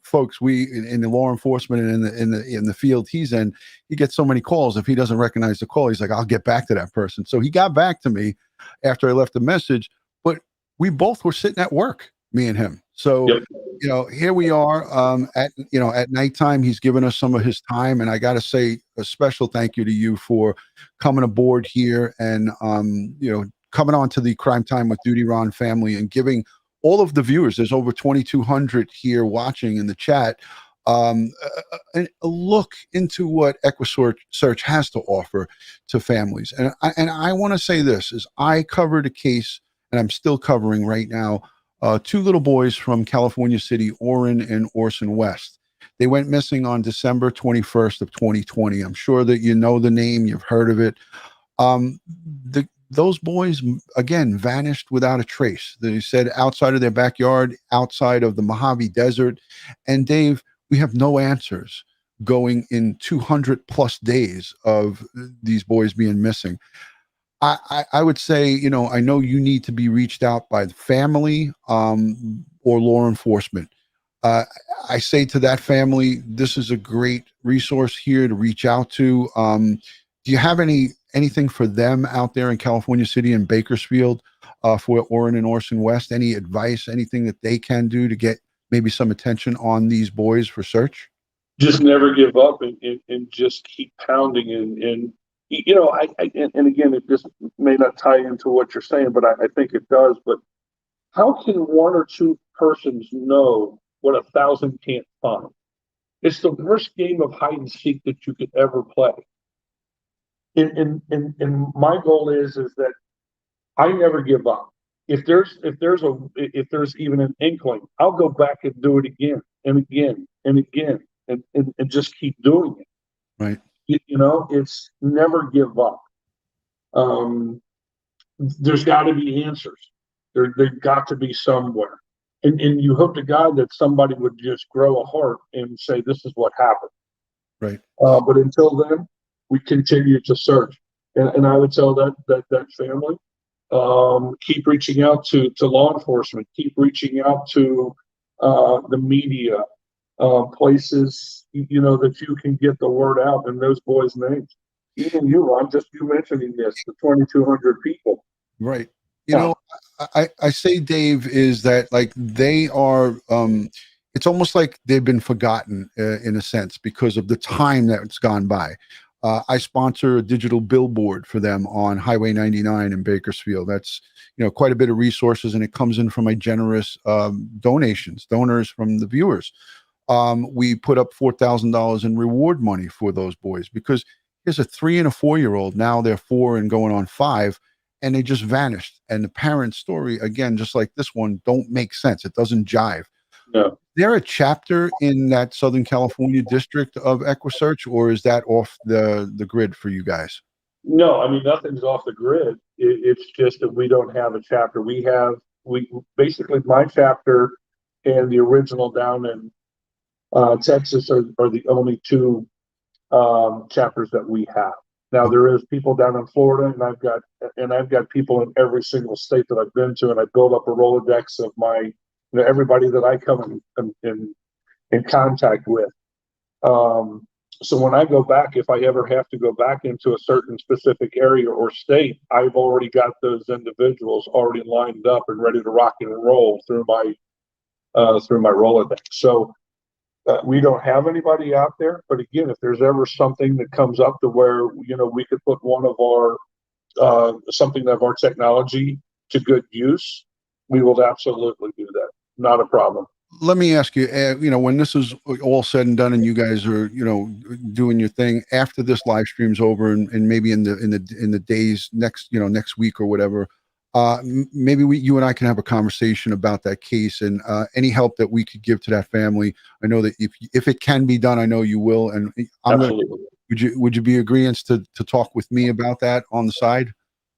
folks, we in the law enforcement and in the field he's in, he gets so many calls. If he doesn't recognize the call, he's like, I'll get back to that person. So he got back to me after I left the message, but we both were sitting at work, me and him. So, yep. Here we are at nighttime. He's given us some of his time, and I got to say a special thank you to you for coming aboard here and coming on to the Crime Time with Dutyron family and giving all of the viewers, there's over 2,200 here watching in the chat, a look into what EquuSearch has to offer to families. And I want to say this is I covered a case, and I'm still covering right now, two little boys from California City, Orrin and Orson West. They went missing on December 21st of 2020. I'm sure that you know the name, you've heard of it. Those boys, again, vanished without a trace. They said outside of their backyard, outside of the Mojave Desert. And Dave, we have no answers going in 200 plus days of these boys being missing. I would say, I know you need to be reached out by the family or law enforcement. I say to that family, this is a great resource here to reach out to. Do you have anything for them out there in California City and Bakersfield for Orrin and Orson West? Any advice, anything that they can do to get maybe some attention on these boys for search? Just never give up and just keep pounding. And again, it just may not tie into what you're saying, but I think it does. But how can one or two persons know what 1,000 can't find? It's the worst game of hide and seek that you could ever play. And my goal is that I never give up. If there's even an inkling, I'll go back and do it again and again and again and just keep doing it. Right. It's never give up. There's got to be answers. They've got to be somewhere. And you hope to God that somebody would just grow a heart and say, this is what happened. Right. But until then, we continue to search. And I would tell that family, keep reaching out to law enforcement, keep reaching out to the media, places, that you can get the word out in those boys' names. Even you, Ron, just you mentioning this, the 2,200 people. Right. I say, Dave, is that like they are, it's almost like they've been forgotten in a sense because of the time that's gone by. I sponsor a digital billboard for them on Highway 99 in Bakersfield. That's, quite a bit of resources, and it comes in from my generous donors from the viewers. We put up $4,000 in reward money for those boys because here's a 3 and a 4-year-old. Now they're 4 and going on 5. And they just vanished. And the parent's story, again, just like this one, don't make sense. It doesn't jive. No. Is there a chapter in that Southern California district of EquuSearch, or is that off the grid for you guys? No, I mean, nothing's off the grid. It's just that we don't have a chapter. We basically, my chapter and the original down in Texas are the only 2 chapters that we have. Now there is people down in Florida, and I've got people in every single state that I've been to, and I build up a Rolodex of my, everybody that I come in contact with. So when I go back, if I ever have to go back into a certain specific area or state, I've already got those individuals already lined up and ready to rock and roll through my Rolodex. So. We don't have anybody out there, but again, if there's ever something that comes up to where we could put one of our something of our technology to good use, we will absolutely do that. Not a problem. Let me ask you, when this is all said and done, and you guys are doing your thing after this live stream's over, and maybe in the days next week or whatever. Maybe you and I can have a conversation about that case and any help that we could give to that family. I know that if it can be done, I know you will. And Absolutely. Would you be agreeing to talk with me about that on the side?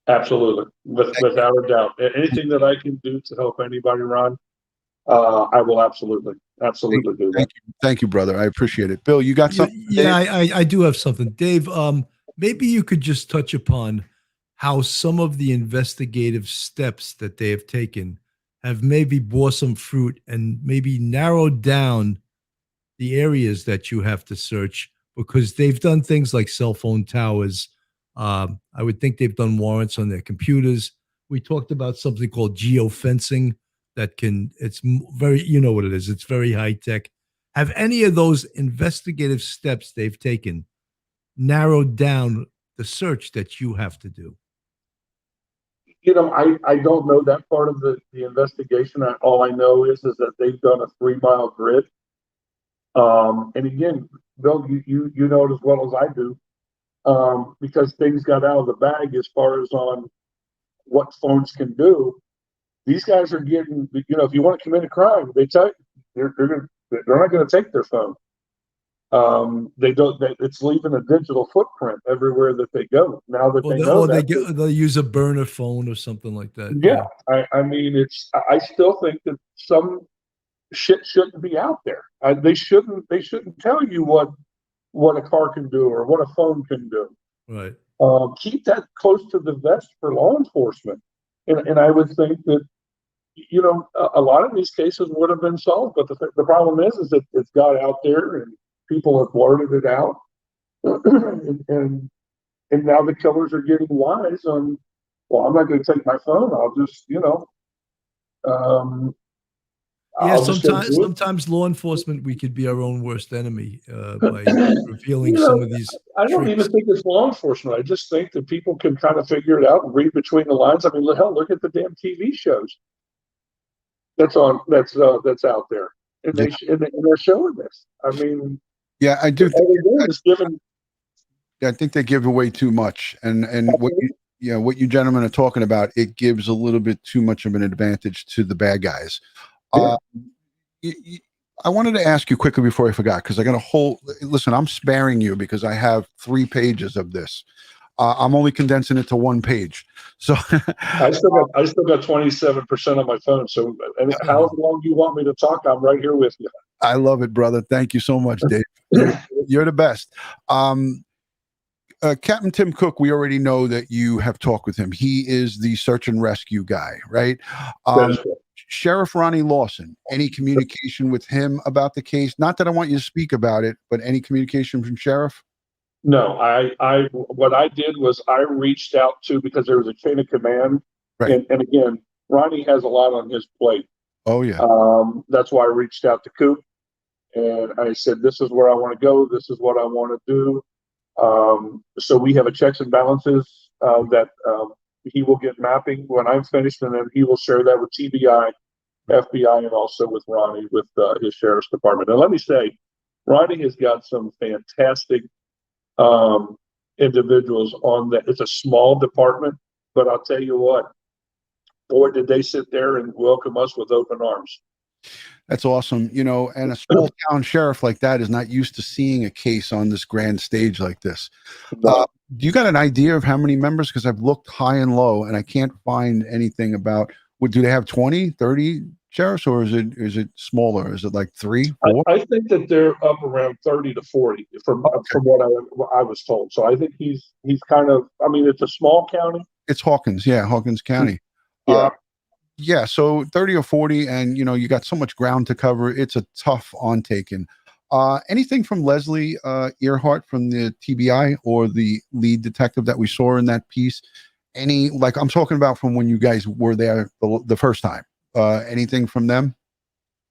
Absolutely, without a doubt. Anything that I can do to help anybody, Ron, I will absolutely do that. Thank you, brother. I appreciate it. Bill, you got something? Yeah, I do have something, Dave. Maybe you could just touch upon how some of the investigative steps that they have taken have maybe bore some fruit and maybe narrowed down the areas that you have to search, because they've done things like cell phone towers. I would think they've done warrants on their computers. We talked about something called geofencing it's very, what it is. It's very high tech. Have any of those investigative steps they've taken narrowed down the search that you have to do? I don't know that part of the investigation. All I know is that they've done a 3-mile grid. And again, Bill, you know it as well as I do, because things got out of the bag as far as on what phones can do. These guys are getting, if you want to commit a crime, they tell you they're not going to take their phone. It's leaving a digital footprint everywhere that they go. Now that they'll use a burner phone or something like that. Yeah. I mean, I still think that some shit shouldn't be out there. They shouldn't tell you what a car can do or what a phone can do. Right. Keep that close to the vest for law enforcement. And I would think that, a lot of these cases would have been solved, but the problem is that it's got out there and people have blurted it out, and now the killers are getting wise on, well, I'm not going to take my phone. I'll just, sometimes law enforcement, we could be our own worst enemy by revealing some of these. I don't even think it's law enforcement. I just think that people can kind of figure it out and read between the lines. I mean, hell, look at the damn TV shows. that's out there, and they're showing this. I mean, Yeah, I do. all they're doing is giving. I think they give away too much, and what you gentlemen are talking about, it gives a little bit too much of an advantage to the bad guys. Yeah. I wanted to ask you quickly before I forgot, because I got a whole listen. I'm sparing you because I have 3 pages of this. I'm only condensing it to 1 page. So I still got 27% on my phone. So however long you want me to talk, I'm right here with you. I love it, brother. Thank you so much, Dave. You're the best. Captain Tim Cook, we already know that you have talked with him. He is the search and rescue guy, right? Sheriff Ronnie Lawson, any communication with him about the case? Not that I want you to speak about it, but any communication from Sheriff? No, what I did was I reached out to, because there was a chain of command. Right. And again, Ronnie has a lot on his plate. Oh, yeah. That's why I reached out to Coop, and I said, this is where I want to go. This is what I want to do. So we have a checks and balances that he will get mapping when I'm finished, and then he will share that with TBI, FBI, and also with Ronnie, with his sheriff's department. And let me say, Ronnie has got some fantastic individuals on that. It's a small department, but I'll tell you what, boy, did they sit there and welcome us with open arms. That's awesome. And a small town sheriff like that is not used to seeing a case on this grand stage like this. No. Do you got an idea of how many members? Because I've looked high and low and I can't find anything about, do they have 20, 30 sheriffs, or is it smaller? Is it like 3, 4? I think that they're up around 30 to 40 from what I was told. So I think he's kind of, I mean, it's a small county. It's Hawkins. Yeah. Hawkins County. Yeah. Yeah, so 30 or 40, and you got so much ground to cover. It's a tough on-taking. Anything from Leslie Earhart from the TBI, or the lead detective that we saw in that piece? Like I'm talking about from when you guys were there the first time. Anything from them?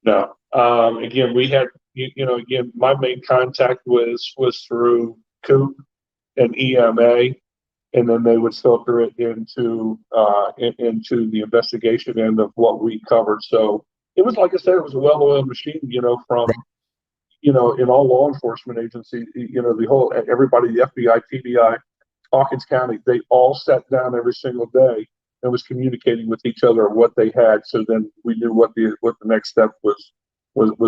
No. Again, we had again, my main contact was through Coop and EMA. And then they would filter it into the investigation end of what we covered. So it was, like I said, it was a well-oiled machine, from, in all law enforcement agencies, the whole, everybody, the FBI, TBI, Hawkins County, they all sat down every single day and was communicating with each other what they had. So then we knew what the next step was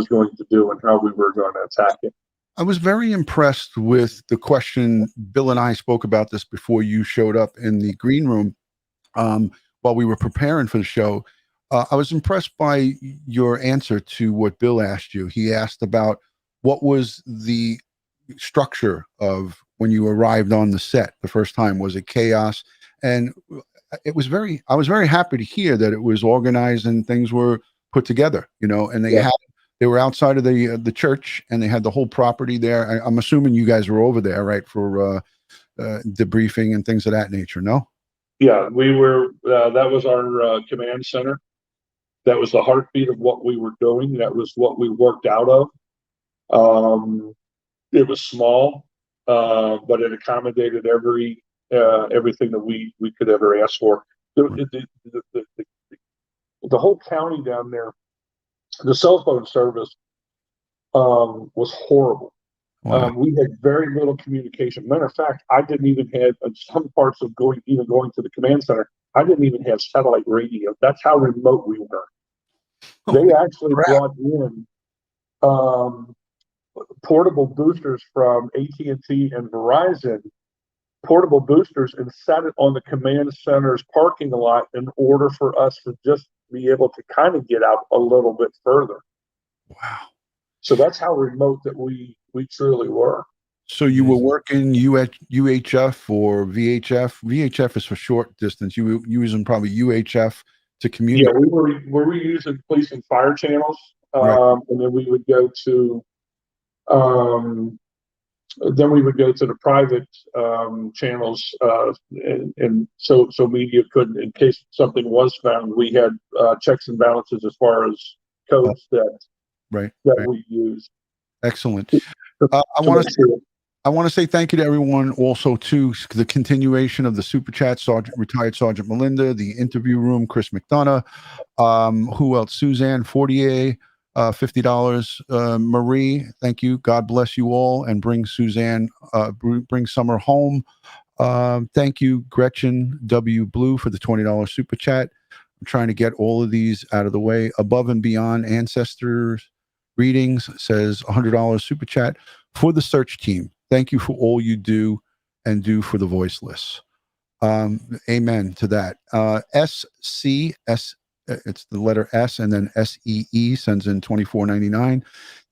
going to do and how we were going to attack it. I was very impressed with the question. Bill and I spoke about this before you showed up in the green room while we were preparing for the show. I was impressed by your answer to what Bill asked you. He asked about what was the structure of when you arrived on the set the first time. Was it chaos? And I was very happy to hear that it was organized and things were put together, and they were outside of the church, and they had the whole property there. I'm assuming you guys were over there, right, for debriefing and things of that nature, no? Yeah, we were. That was our command center. That was the heartbeat of what we were doing. That was what we worked out of. It was small, but it accommodated everything that we could ever ask for. The whole county down there, the cell phone service was horrible. Wow. We had very little communication. Matter of fact, I didn't even have some parts of going to the command center. I didn't even have satellite radio. That's how remote we were. They actually brought in portable boosters from AT&T and Verizon, portable boosters, and set it on the command center's parking lot in order for us to just be able to kind of get out a little bit further. Wow. So that's how remote that we truly were. So you were working UHF or VHF? VHF is for short distance. You were using probably UHF to communicate. Yeah, we were using police and fire channels, Right. And then we would go to the private channels, and so media couldn't, in case something was found, we had checks and balances as far as codes that we used. Excellent. I want I want to say thank you to everyone also to the continuation of the super chat, retired Sergeant Melinda, the interview room, Chris McDonough, who else? Suzanne Fortier, $50. Marie, thank you. God bless you all, and bring Suzanne, bring Summer home. Thank you, Gretchen W. Blue, for the $20 super chat. I'm trying to get all of these out of the way. Above and Beyond Ancestors Readings says $100 super chat for the search team. Thank you for all you do and do for the voiceless. Amen to that. SCS, it's the letter S and then SEE sends in $24.99.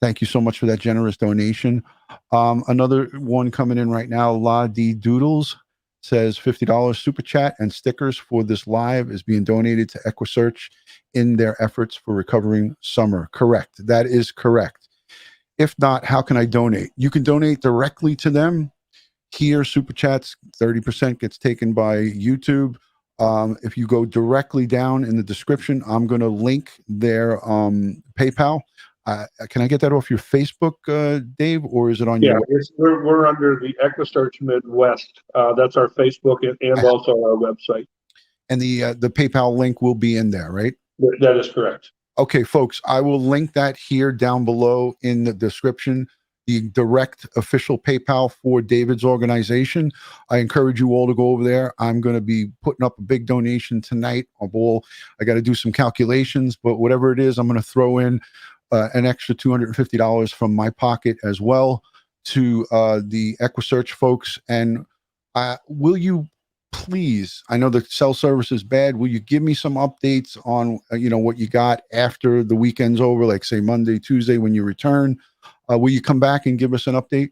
Thank you so much for that generous donation. Another one coming in right now, La D Doodles says $50 super chat and stickers for this live is being donated to EquuSearch in their efforts for recovering Summer. Correct. That is correct. If not, how can I donate? You can donate directly to them. Here, super chats, 30% gets taken by YouTube. If you go directly down in the description, I'm going to link their PayPal. Can I get that off your Facebook, Dave, or is it on your? Yeah, we're under the Equusearch Midwest. That's our Facebook and also our website. And the PayPal link will be in there, right? That is correct. Okay, folks, I will link that here down below in the description, the direct official PayPal for David's organization. I encourage you all to go over there. I'm going to be putting up a big donation tonight. I got to do some calculations, but whatever it is, I'm going to throw in an extra $250 from my pocket as well to the EquuSearch folks. And will you please, I know the cell service is bad. Will you give me some updates on, what you got after the weekend's over, like say Monday, Tuesday, when you return? Will you come back and give us an update?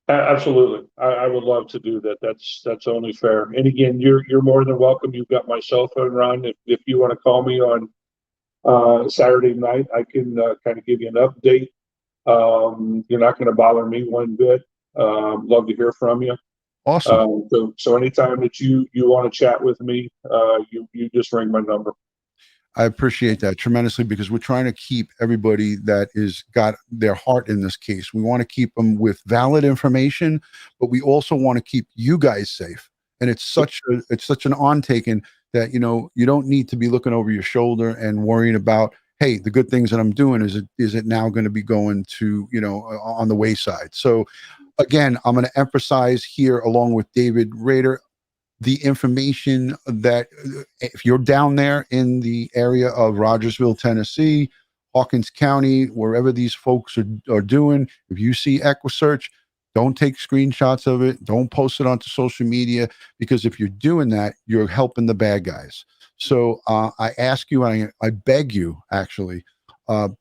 Absolutely. I would love to do that. That's only fair. And again, you're more than welcome. You've got my cell phone, Ron. If you want to call me on Saturday night, I can kind of give you an update. You're not going to bother me one bit. Love to hear from you. Awesome. So anytime that you want to chat with me, you just ring my number. I appreciate that tremendously, because we're trying to keep everybody that is got their heart in this case. We want to keep them with valid information, but we also want to keep you guys safe. And it's such an on-taking that, you don't need to be looking over your shoulder and worrying about, hey, the good things that I'm doing, is it now going to be going to, on the wayside? So again, I'm going to emphasize here, along with David Rader, the information that if you're down there in the area of Rogersville, Tennessee, Hawkins County, wherever these folks are doing, if you see EquuSearch, don't take screenshots of it. Don't post it onto social media, because if you're doing that, you're helping the bad guys. So I ask you, I beg you, actually,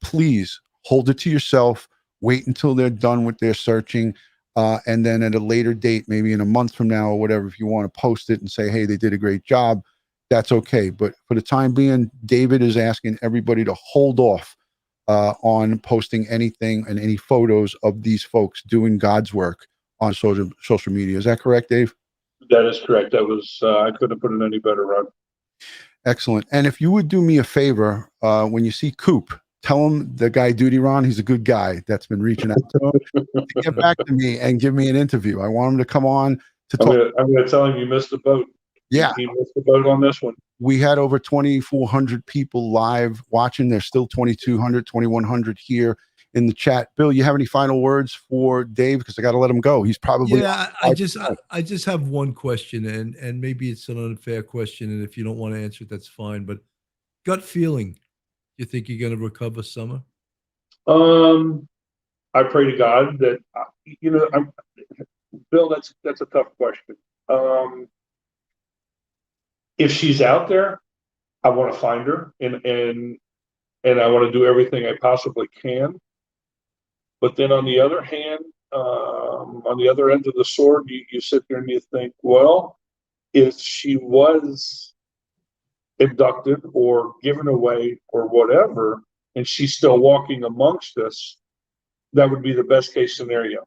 please hold it to yourself. Wait until they're done with their searching. And then at a later date, maybe in a month from now or whatever, if you want to post it and say, hey, they did a great job, that's okay. But for the time being, David is asking everybody to hold off on posting anything and any photos of these folks doing God's work on social media. Is that correct, Dave? That is correct. That was, I couldn't have put it any better, Ron. Excellent. And if you would do me a favor, when you see Coop, tell him the guy Dutyron, he's a good guy that's been reaching out to him to get back to me and give me an interview. I want him to come on to talk. I'm going to tell him you missed the boat. Yeah. He missed the boat on this one. We had over 2,400 people live watching. There's still 2,200, 2,100 here in the chat. Bill, you have any final words for Dave? Because I got to let him go. He's probably. Yeah, I just have one question, and maybe it's an unfair question, and if you don't want to answer it, that's fine. But gut feeling, you think you're going to recover Summer? I pray to God that Bill. That's a tough question. If she's out there, I want to find her, and I want to do everything I possibly can. But then on the other hand, on the other end of the sword, you sit there and you think, well, if she was abducted or given away or whatever, and she's still walking amongst us, that would be the best case scenario.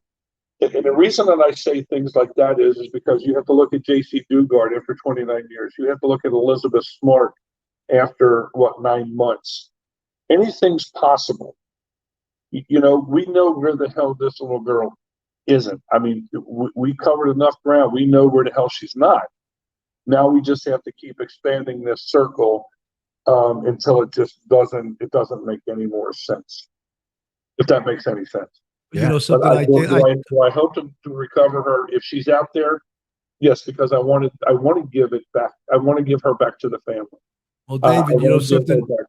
And the reason that I say things like that is because you have to look at J.C. Dugard after 29 years. You have to look at Elizabeth Smart after, 9 months. Anything's possible. We know where the hell this little girl isn't. I mean, we covered enough ground. We know where the hell she's not. Now we just have to keep expanding this circle until it just doesn't make any more sense. If that makes any sense. You know, But something do I hope to recover her if she's out there? Yes, because I want to give it back. I want to give her back to the family. Well, David, you know something. Back.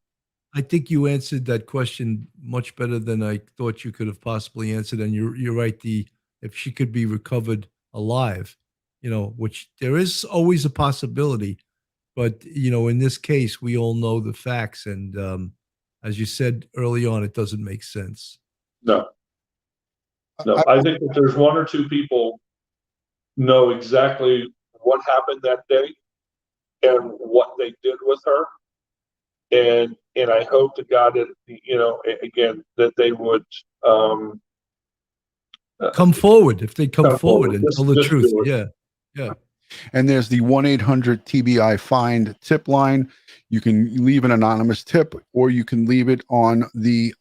I think you answered that question much better than I thought you could have possibly answered. And you're right. If she could be recovered alive, you know, which there is always a possibility, but you know, in this case, we all know the facts, and as you said early on, it doesn't make sense. No. I think that there's one or two people know exactly what happened that day and what they did with her. And I hope to God that, you know, again, that they would come forward. If they come forward and tell the truth. Yeah. Yeah. And there's the 1-800 TBI-FIND tip line. You can leave an anonymous tip, or you can leave it on the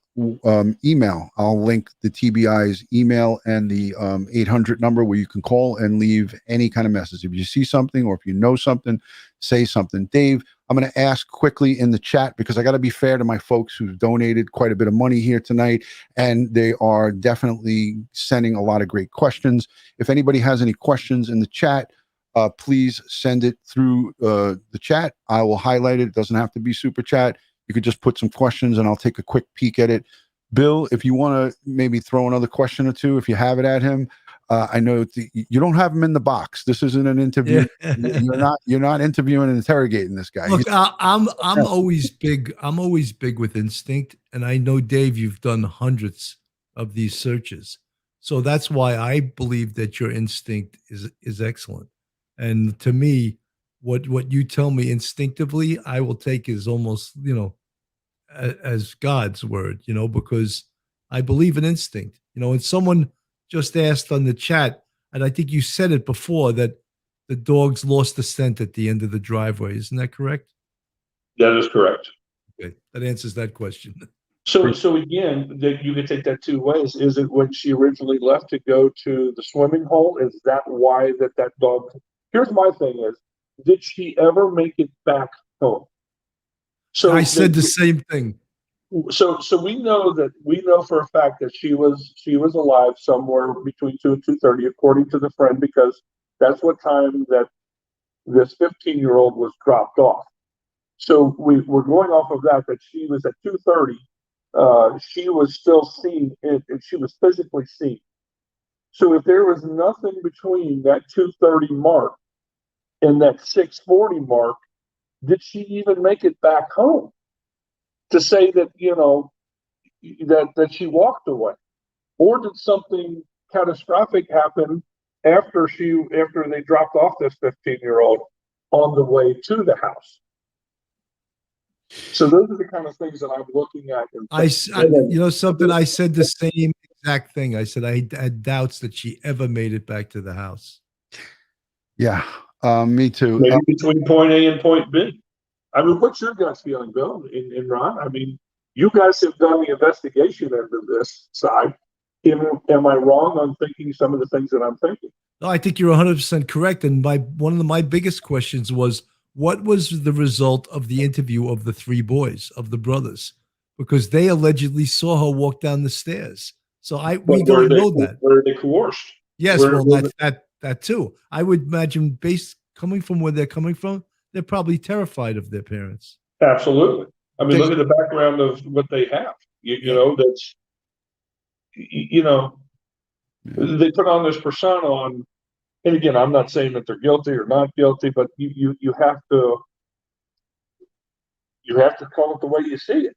email. I'll link the TBI's email and the 800 number where you can call and leave any kind of message. If you see something or if you know something, say something. Dave, I'm going to ask quickly in the chat, because I got to be fair to my folks who've donated quite a bit of money here tonight, and they are definitely sending a lot of great questions. If anybody has any questions in the chat, please send it through the chat. I will highlight it. It doesn't have to be super chat. You could just put some questions and I'll take a quick peek at it. Bill, if you want to maybe throw another question or two, if you have it at him, I know you don't have him in the box. This isn't an interview. Yeah. You're not interviewing and interrogating this guy. Look, I'm always big. I'm always big with instinct. And I know, Dave, you've done hundreds of these searches. So that's why I believe that your instinct is excellent. And to me, what you tell me instinctively, I will take as almost, you know, as God's word, you know, because I believe in instinct, you know. And someone just asked on the chat, and I think you said it before, that the dogs lost the scent at the end of the driveway. Isn't that correct? That is correct. Okay, that answers that question. So again, that you could take that two ways. Is it when she originally left to go to the swimming hole? Is that why that dog? Here's my thing: is did she ever make it back home? So I said the same thing. So we know for a fact that she was alive somewhere between 2 and 2:30, according to the friend, because that's what time that this 15-year-old was dropped off. So we're going off of that she was at 2:30. She was still seen, and she was physically seen. So if there was nothing between that 2:30 mark and that 6:40 mark, did she even make it back home? To say that, you know, that she walked away, or did something catastrophic happen after they dropped off this 15-year-old on the way to the house? So those are the kind of things that I'm looking at. You know something, I said the same exact thing. I said I had doubts that she ever made it back to the house. Yeah, me too. Maybe between point A and point B. I mean, what's your guys' feeling, Bill and Ron? I mean, you guys have done the investigation end of this side. Am I wrong on thinking some of the things that I'm thinking? No, I think you're 100% correct. And one of my biggest questions was, what was the result of the interview of the three boys, of the brothers? Because they allegedly saw her walk down the stairs. So we don't know that. Were they coerced? Yes, that too. I would imagine, coming from where they're coming from, they're probably terrified of their parents. Absolutely. I mean, look at the background of what they have. You know, that's, you know, they put on this persona on, and again, I'm not saying that they're guilty or not guilty, but you have to call it the way you see it.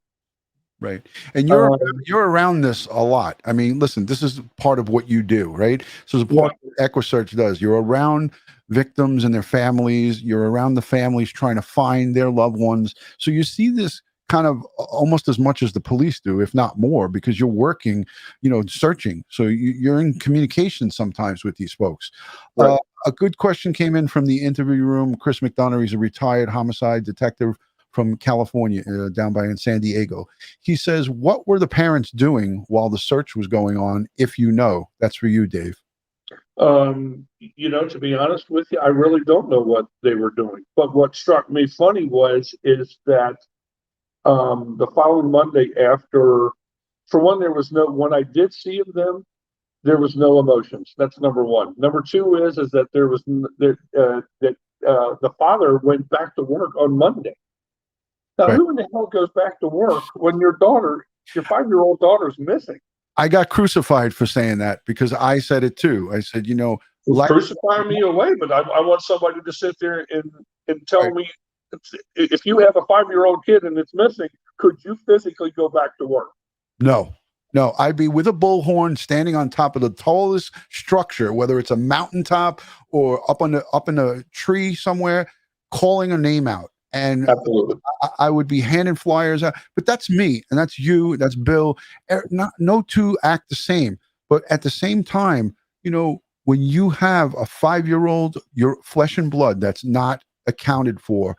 Right. And you're around this a lot. I mean, listen, this is part of what you do, right? So it's part of what EquuSearch does. You're around victims and their families. You're around the families trying to find their loved ones. So you see this kind of almost as much as the police do, if not more, because you're working, you know, searching. So you're in communication sometimes with these folks. Right. A good question came in from the interview room. Chris McDonough, he's a retired homicide detective from California, down by in San Diego. He says, what were the parents doing while the search was going on, if you know? That's for you, Dave. To be honest with you, I really don't know what they were doing. But what struck me funny is that the following Monday after, for one, when I did see them, there was no emotions. That's number one. Number two is that the father went back to work on Monday. Now, Right. who in the hell goes back to work when your 5-year-old daughter's missing? I got crucified for saying that because I said it too. I said, Crucify me away, but I want somebody to sit there and tell Right. me, if you have a 5-year-old kid and it's missing, could you physically go back to work? No, I'd be with a bullhorn standing on top of the tallest structure, whether it's a mountaintop or up in a tree somewhere, calling a name out. And Absolutely. I would be handing flyers out. But that's me, and that's you, that's Bill. No two act the same. But at the same time, when you have a 5-year-old, your flesh and blood that's not accounted for,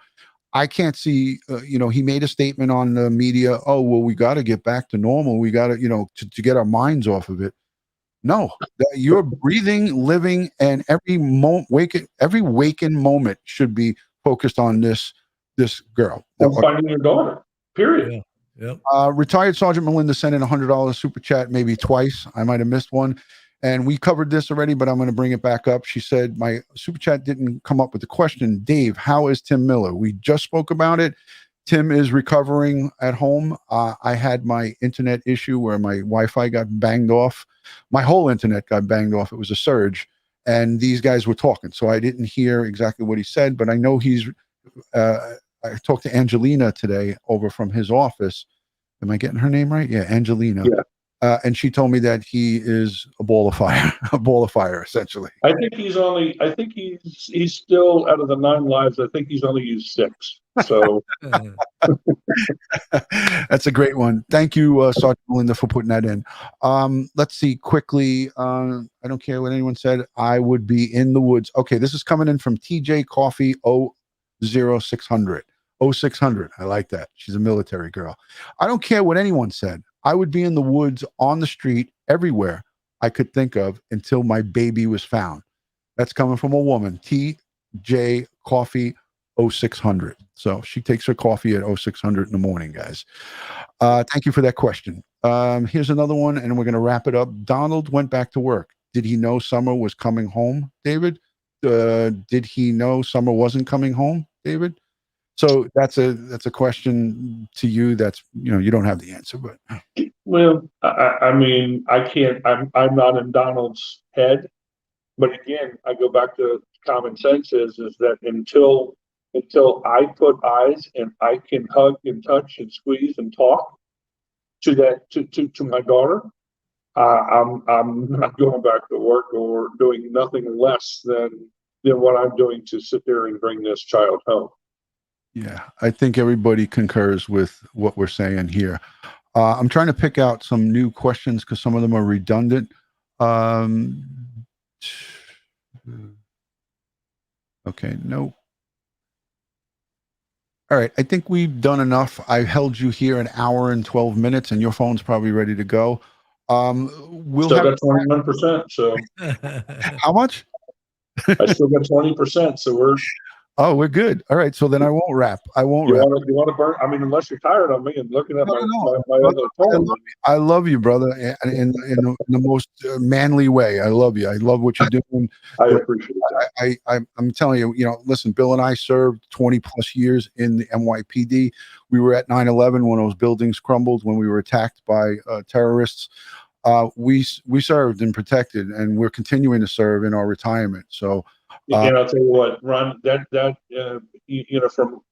I can't see, he made a statement on the media. Oh, well, we got to get back to normal. We got to, to get our minds off of it. No, you're breathing, living, and every waking moment should be focused on this girl. I'm finding your daughter, period. Yeah. Yep. Retired Sergeant Melinda sent in $100 super chat, maybe twice. I might have missed one. And we covered this already, but I'm going to bring it back up. She said, my super chat didn't come up with the question. Dave, how is Tim Miller? We just spoke about it. Tim is recovering at home. I had my internet issue where my Wi-Fi got banged off. My whole internet got banged off. It was a surge. And these guys were talking. So I didn't hear exactly what he said, but I know I talked to Angelina today over from his office. Am I getting her name right? Yeah, Angelina. Yeah. And she told me that he is a ball of fire, essentially. I think he's still, out of the 9 lives, I think he's only used 6. So that's a great one. Thank you, Sergeant Melinda, for putting that in. Let's see quickly. I don't care what anyone said. I would be in the woods. Okay, this is coming in from TJ Coffee 00600. 0600. I like that. She's a military girl. I don't care what anyone said. I would be in the woods, on the street, everywhere I could think of until my baby was found. That's coming from a woman, TJ Coffee 0600. So she takes her coffee at 0600 in the morning, guys. Thank you for that question. Here's another one, and we're going to wrap it up. Donald went back to work. Did he know Summer was coming home, David? Did he know Summer wasn't coming home, David? So that's a question to you. That's, you don't have the answer, but. Well, I mean, I can't. I'm not in Donald's head, but again, I go back to common sense. Is that until I put eyes and I can hug and touch and squeeze and talk to my daughter, I'm not going back to work or doing nothing less than what I'm doing to sit there and bring this child home. Yeah, I think everybody concurs with what we're saying here. I'm trying to pick out some new questions because some of them are redundant. Okay, no. All right, I think we've done enough. I held you here an hour and 12 minutes, and your phone's probably ready to go. We'll still have got 21%. So how much? I still got 20%. So we're good. All right, so then I won't wrap. You want to burn? I mean, unless you're tired of me and looking at my other phone. I love you, brother, in the most manly way. I love you. I love what you're doing. I appreciate that. I'm telling you, listen, Bill and I served 20 plus years in the NYPD. We were at 9/11 when those buildings crumbled, when we were attacked by terrorists. We served and protected, and we're continuing to serve in our retirement. So. And I'll tell you what, Ron,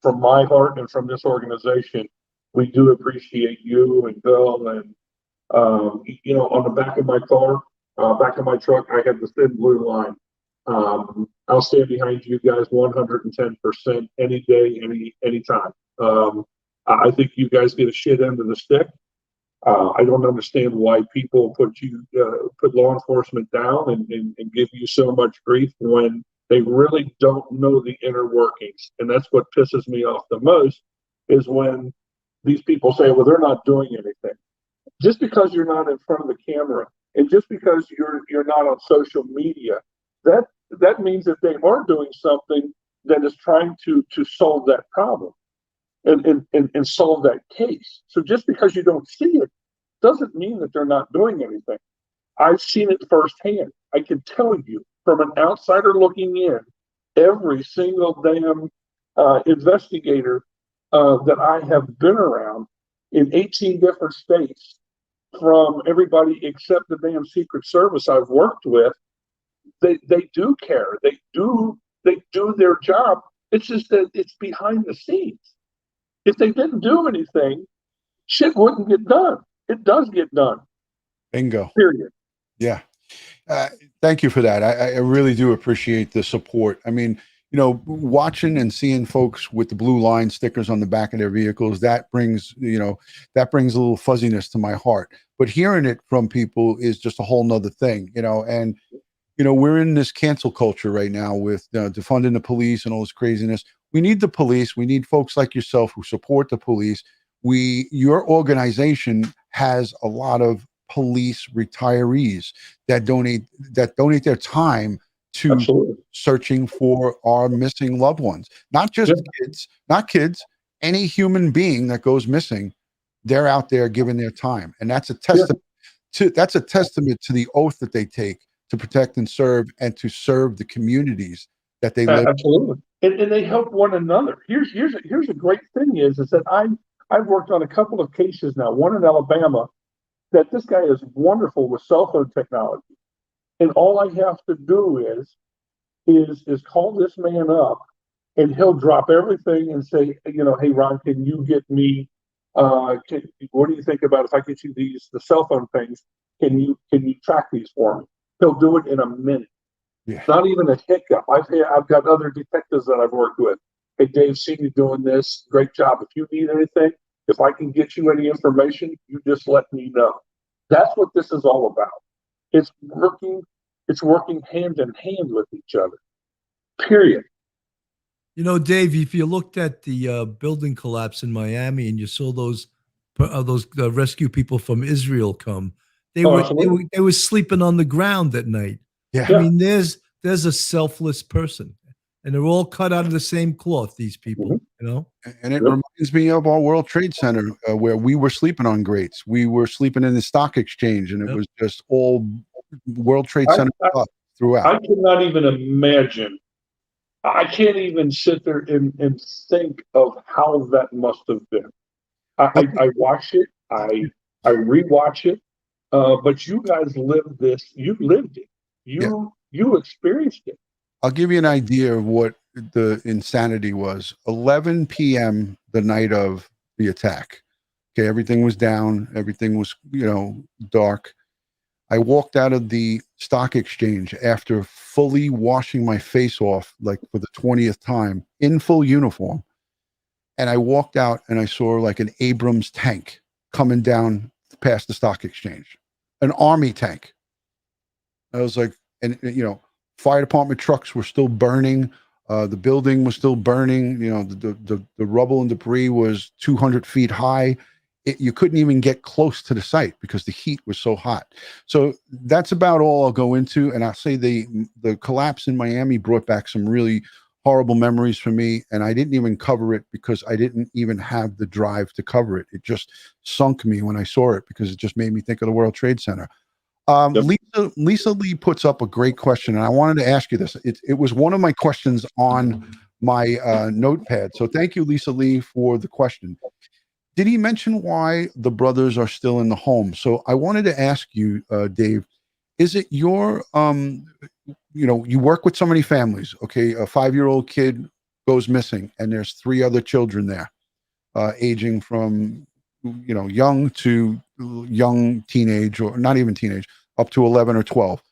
from my heart and from this organization, we do appreciate you and Bill. And, on the back of my car, back of my truck, I have the thin blue line. I'll stand behind you guys 110% any day, anytime. I think you guys get a shit end of the stick. I don't understand why people put law enforcement down and give you so much grief when they really don't know the inner workings. And that's what pisses me off the most, is when these people say, well, they're not doing anything. Just because you're not in front of the camera and just because you're not on social media that means that they are doing something that is trying to solve that problem and solve that case. So just because you don't see it doesn't mean that they're not doing anything. I've seen it firsthand. I can tell you from an outsider looking in, every single damn investigator that I have been around in 18 different states, from everybody except the damn Secret Service I've worked with, they do care. They do their job. It's just that it's behind the scenes. If they didn't do anything, shit wouldn't get done. It does get done. Bingo. Period. Yeah. Thank you for that. I really do appreciate the support. I mean, you know, watching and seeing folks with the blue line stickers on the back of their vehicles, that brings a little fuzziness to my heart. But hearing it from people is just a whole nother thing, you know. And, you know, we're in this cancel culture right now with defunding the police and all this craziness. We need the police. We need folks like yourself who support the police. Your organization has a lot of police retirees that donate their time to Absolutely. searching for our missing loved ones. Not just kids, any human being that goes missing, they're out there giving their time. And that's a testament to the oath that they take to protect and serve the communities that they live. Absolutely. And they help one another. Here's a great thing is that I've worked on a couple of cases now, one in Alabama, that this guy is wonderful with cell phone technology. And all I have to do is call this man up, and he'll drop everything and say, you know, hey Ron, can you get me what do you think about if I get you the cell phone things? Can you track these for me? He'll do it in a minute. Yeah. Not even a hiccup. I've got other detectives that I've worked with. Hey Dave, seen you doing this. Great job. If you need anything, if I can get you any information, you just let me know. That's what this is all about. It's working hand in hand with each other. Period. You know, Dave, if you looked at the building collapse in Miami and you saw those rescue people from Israel come, they were sleeping on the ground at night. Yeah. I mean, there's a selfless person, and they're all cut out of the same cloth. These people, you know. And it reminds me of our World Trade Center, where we were sleeping on grates. We were sleeping in the stock exchange, and it was just all World Trade Center stuff throughout. I cannot even imagine. I can't even sit there and think of how that must have been. I watch it. I rewatch it. But you guys lived this. You lived it. You experienced it. I'll give you an idea of what the insanity was. 11 p.m. the night of the attack. Okay, everything was down. Everything was, you know, dark. I walked out of the stock exchange after fully washing my face off, like for the 20th time, in full uniform. And I walked out and I saw like an Abrams tank coming down past the stock exchange, an army tank. I was like, and you know, fire department trucks were still burning. The building was still burning. You know, the rubble and debris was 200 feet high. You couldn't even get close to the site because the heat was so hot. So that's about all I'll go into. And I'll say the collapse in Miami brought back some really horrible memories for me. And I didn't even cover it because I didn't even have the drive to cover it. It just sunk me when I saw it because it just made me think of the World Trade Center. Lisa Lee puts up a great question, and I wanted to ask you this. It was one of my questions on my notepad. So thank you, Lisa Lee, for the question. Did he mention why the brothers are still in the home? So I wanted to ask you, Dave, is it your, you know, you work with so many families, okay? A 5-year-old kid goes missing and there's 3 other children there, aging from, you know, young to young teenage, or not even teenage, up to 11 or 12.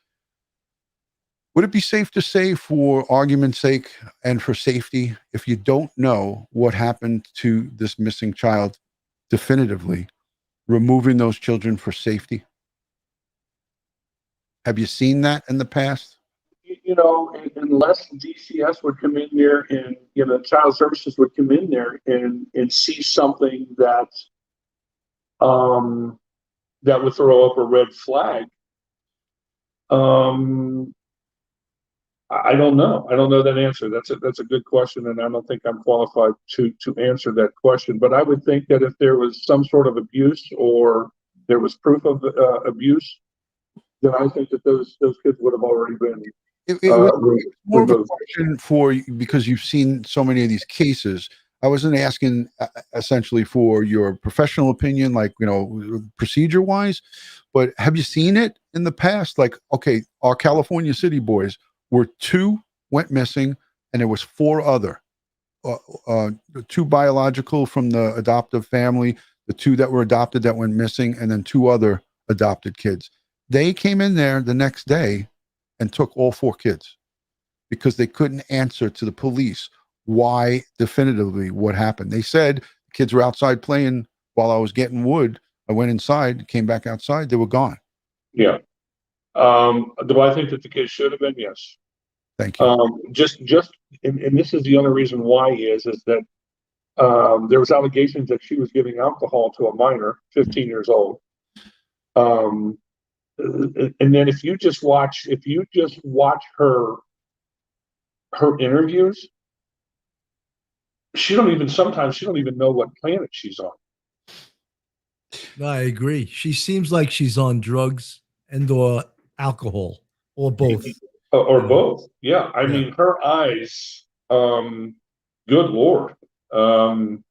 Would it be safe to say, for argument's sake and for safety, if you don't know what happened to this missing child definitively, removing those children for safety? Have you seen that in the past? You know, unless DCS would come in there and, you know, Child Services would come in there and see something that that would throw up a red flag. I don't know. I don't know that answer. That's a good question, and I don't think I'm qualified to answer that question. But I would think that if there was some sort of abuse or there was proof of abuse, then I think that those kids would have already been. It was more of a question for, because you've seen so many of these cases. I wasn't asking essentially for your professional opinion, like, procedure wise, but have you seen it in the past? Like, okay, our California City boys were 2 went missing, and there was 4 other, 2 biological from the adoptive family, the 2 that were adopted that went missing, and then 2 other adopted kids. They came in there the next day and took all 4 kids because they couldn't answer to the police why definitively what happened. They said kids were outside playing while I was getting wood. I went inside, came back outside, they were gone. Yeah. Do I think that the kids should have been? Yes. Thank you. And this is the only reason why is that there was allegations that she was giving alcohol to a minor, 15 years old. And then if you just watch her interviews, sometimes she don't even know what planet she's on. No, I agree. She seems like she's on drugs and or alcohol or both. Or both. Yeah. I mean, her eyes, good Lord. Again,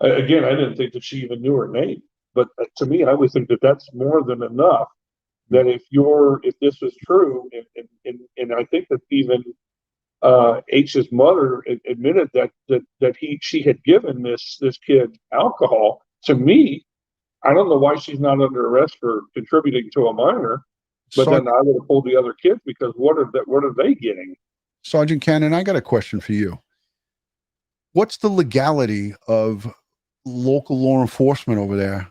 I didn't think that she even knew her name, but to me, I would think that that's more than enough. That if this was true, and I think that even H's mother admitted that she had given this kid alcohol. To me, I don't know why she's not under arrest for contributing to a minor, but then I would have pulled the other kids, because what are they getting? Sergeant Cannon, I got a question for you. What's the legality of local law enforcement over there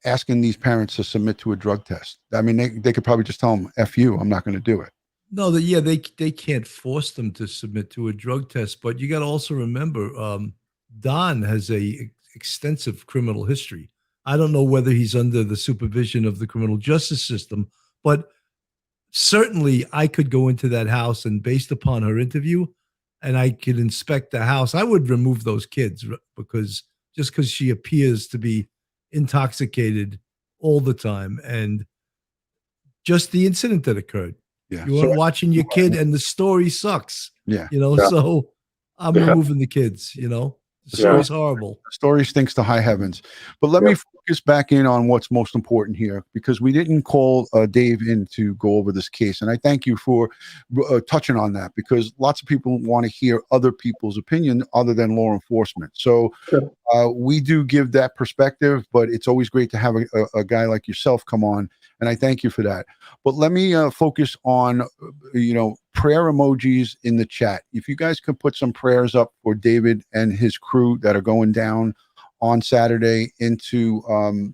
asking these parents to submit to a drug test? I mean, they could probably just tell them, F you, I'm not going to do it. No, they can't force them to submit to a drug test, but you got to also remember, Don has a extensive criminal history. I don't know whether he's under the supervision of the criminal justice system, but certainly I could go into that house, and based upon her interview, and I could inspect the house, I would remove those kids, because she appears to be intoxicated all the time, and just the incident that occurred. Yeah. You weren't watching your kid, and the story sucks. Yeah. So I'm removing the kids, The story's horrible. The story stinks to high heavens. But let me focus back in on what's most important here, because we didn't call Dave in to go over this case. And I thank you for touching on that, because lots of people want to hear other people's opinion other than law enforcement. So we do give that perspective, but it's always great to have a guy like yourself come on. And I thank you for that. But let me focus on, prayer emojis in the chat. If you guys could put some prayers up for David and his crew that are going down on Saturday into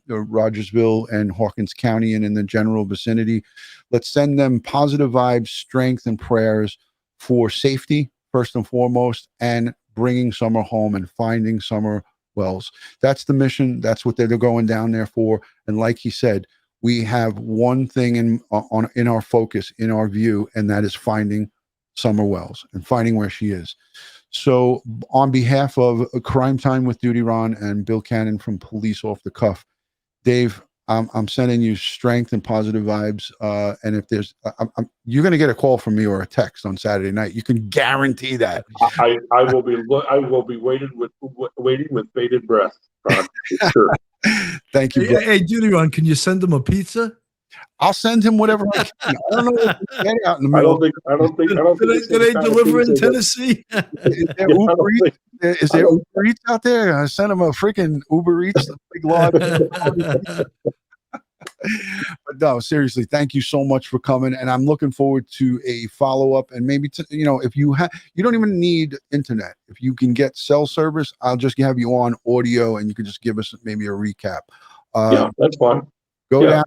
Rogersville and Hawkins County and in the general vicinity. Let's send them positive vibes, strength, and prayers for safety, first and foremost, and bringing Summer home and finding Summer Wells. That's the mission. That's what they're going down there for. And like he said, we have one thing in our focus, in our view, and that is finding Summer Wells and finding where she is. So on behalf of Crime Time with Dutyron and Bill Cannon from Police Off the Cuff, Dave, I'm sending you strength and positive vibes. And if there's, you're going to get a call from me or a text on Saturday night. You can guarantee that. I will be waiting with bated breath. Sure. Thank you. Hey, Dutyron, can you send him a pizza? I'll send him whatever I can. I don't know what to get out in the middle. I don't think. Do they deliver in Tennessee? Is there Uber Eats out there? I sent him a freaking Uber Eats, big lot. But no, seriously, thank you so much for coming, and I'm looking forward to a follow-up. And maybe if you don't even need internet. If you can get cell service, I'll just have you on audio, and you can just give us maybe a recap. Yeah, that's fine. Go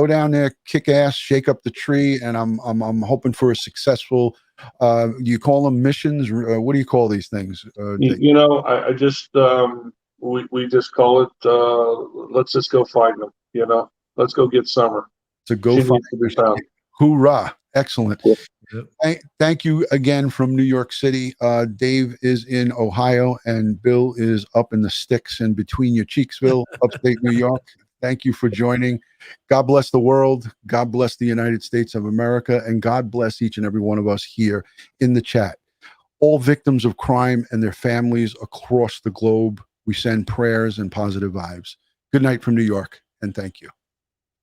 down there, kick ass, shake up the tree, and I'm hoping for a successful. You call them missions? What do you call these things? I just we just call it. Let's just go find them. Let's go get Summer. To go find. Hoorah! Excellent. Yeah. Thank you again from New York City. Dave is in Ohio and Bill is up in the sticks and between your cheeksville, upstate New York. Thank you for joining. God bless the world. God bless the United States of America. And God bless each and every one of us here in the chat. All victims of crime and their families across the globe, we send prayers and positive vibes. Good night from New York, and thank you.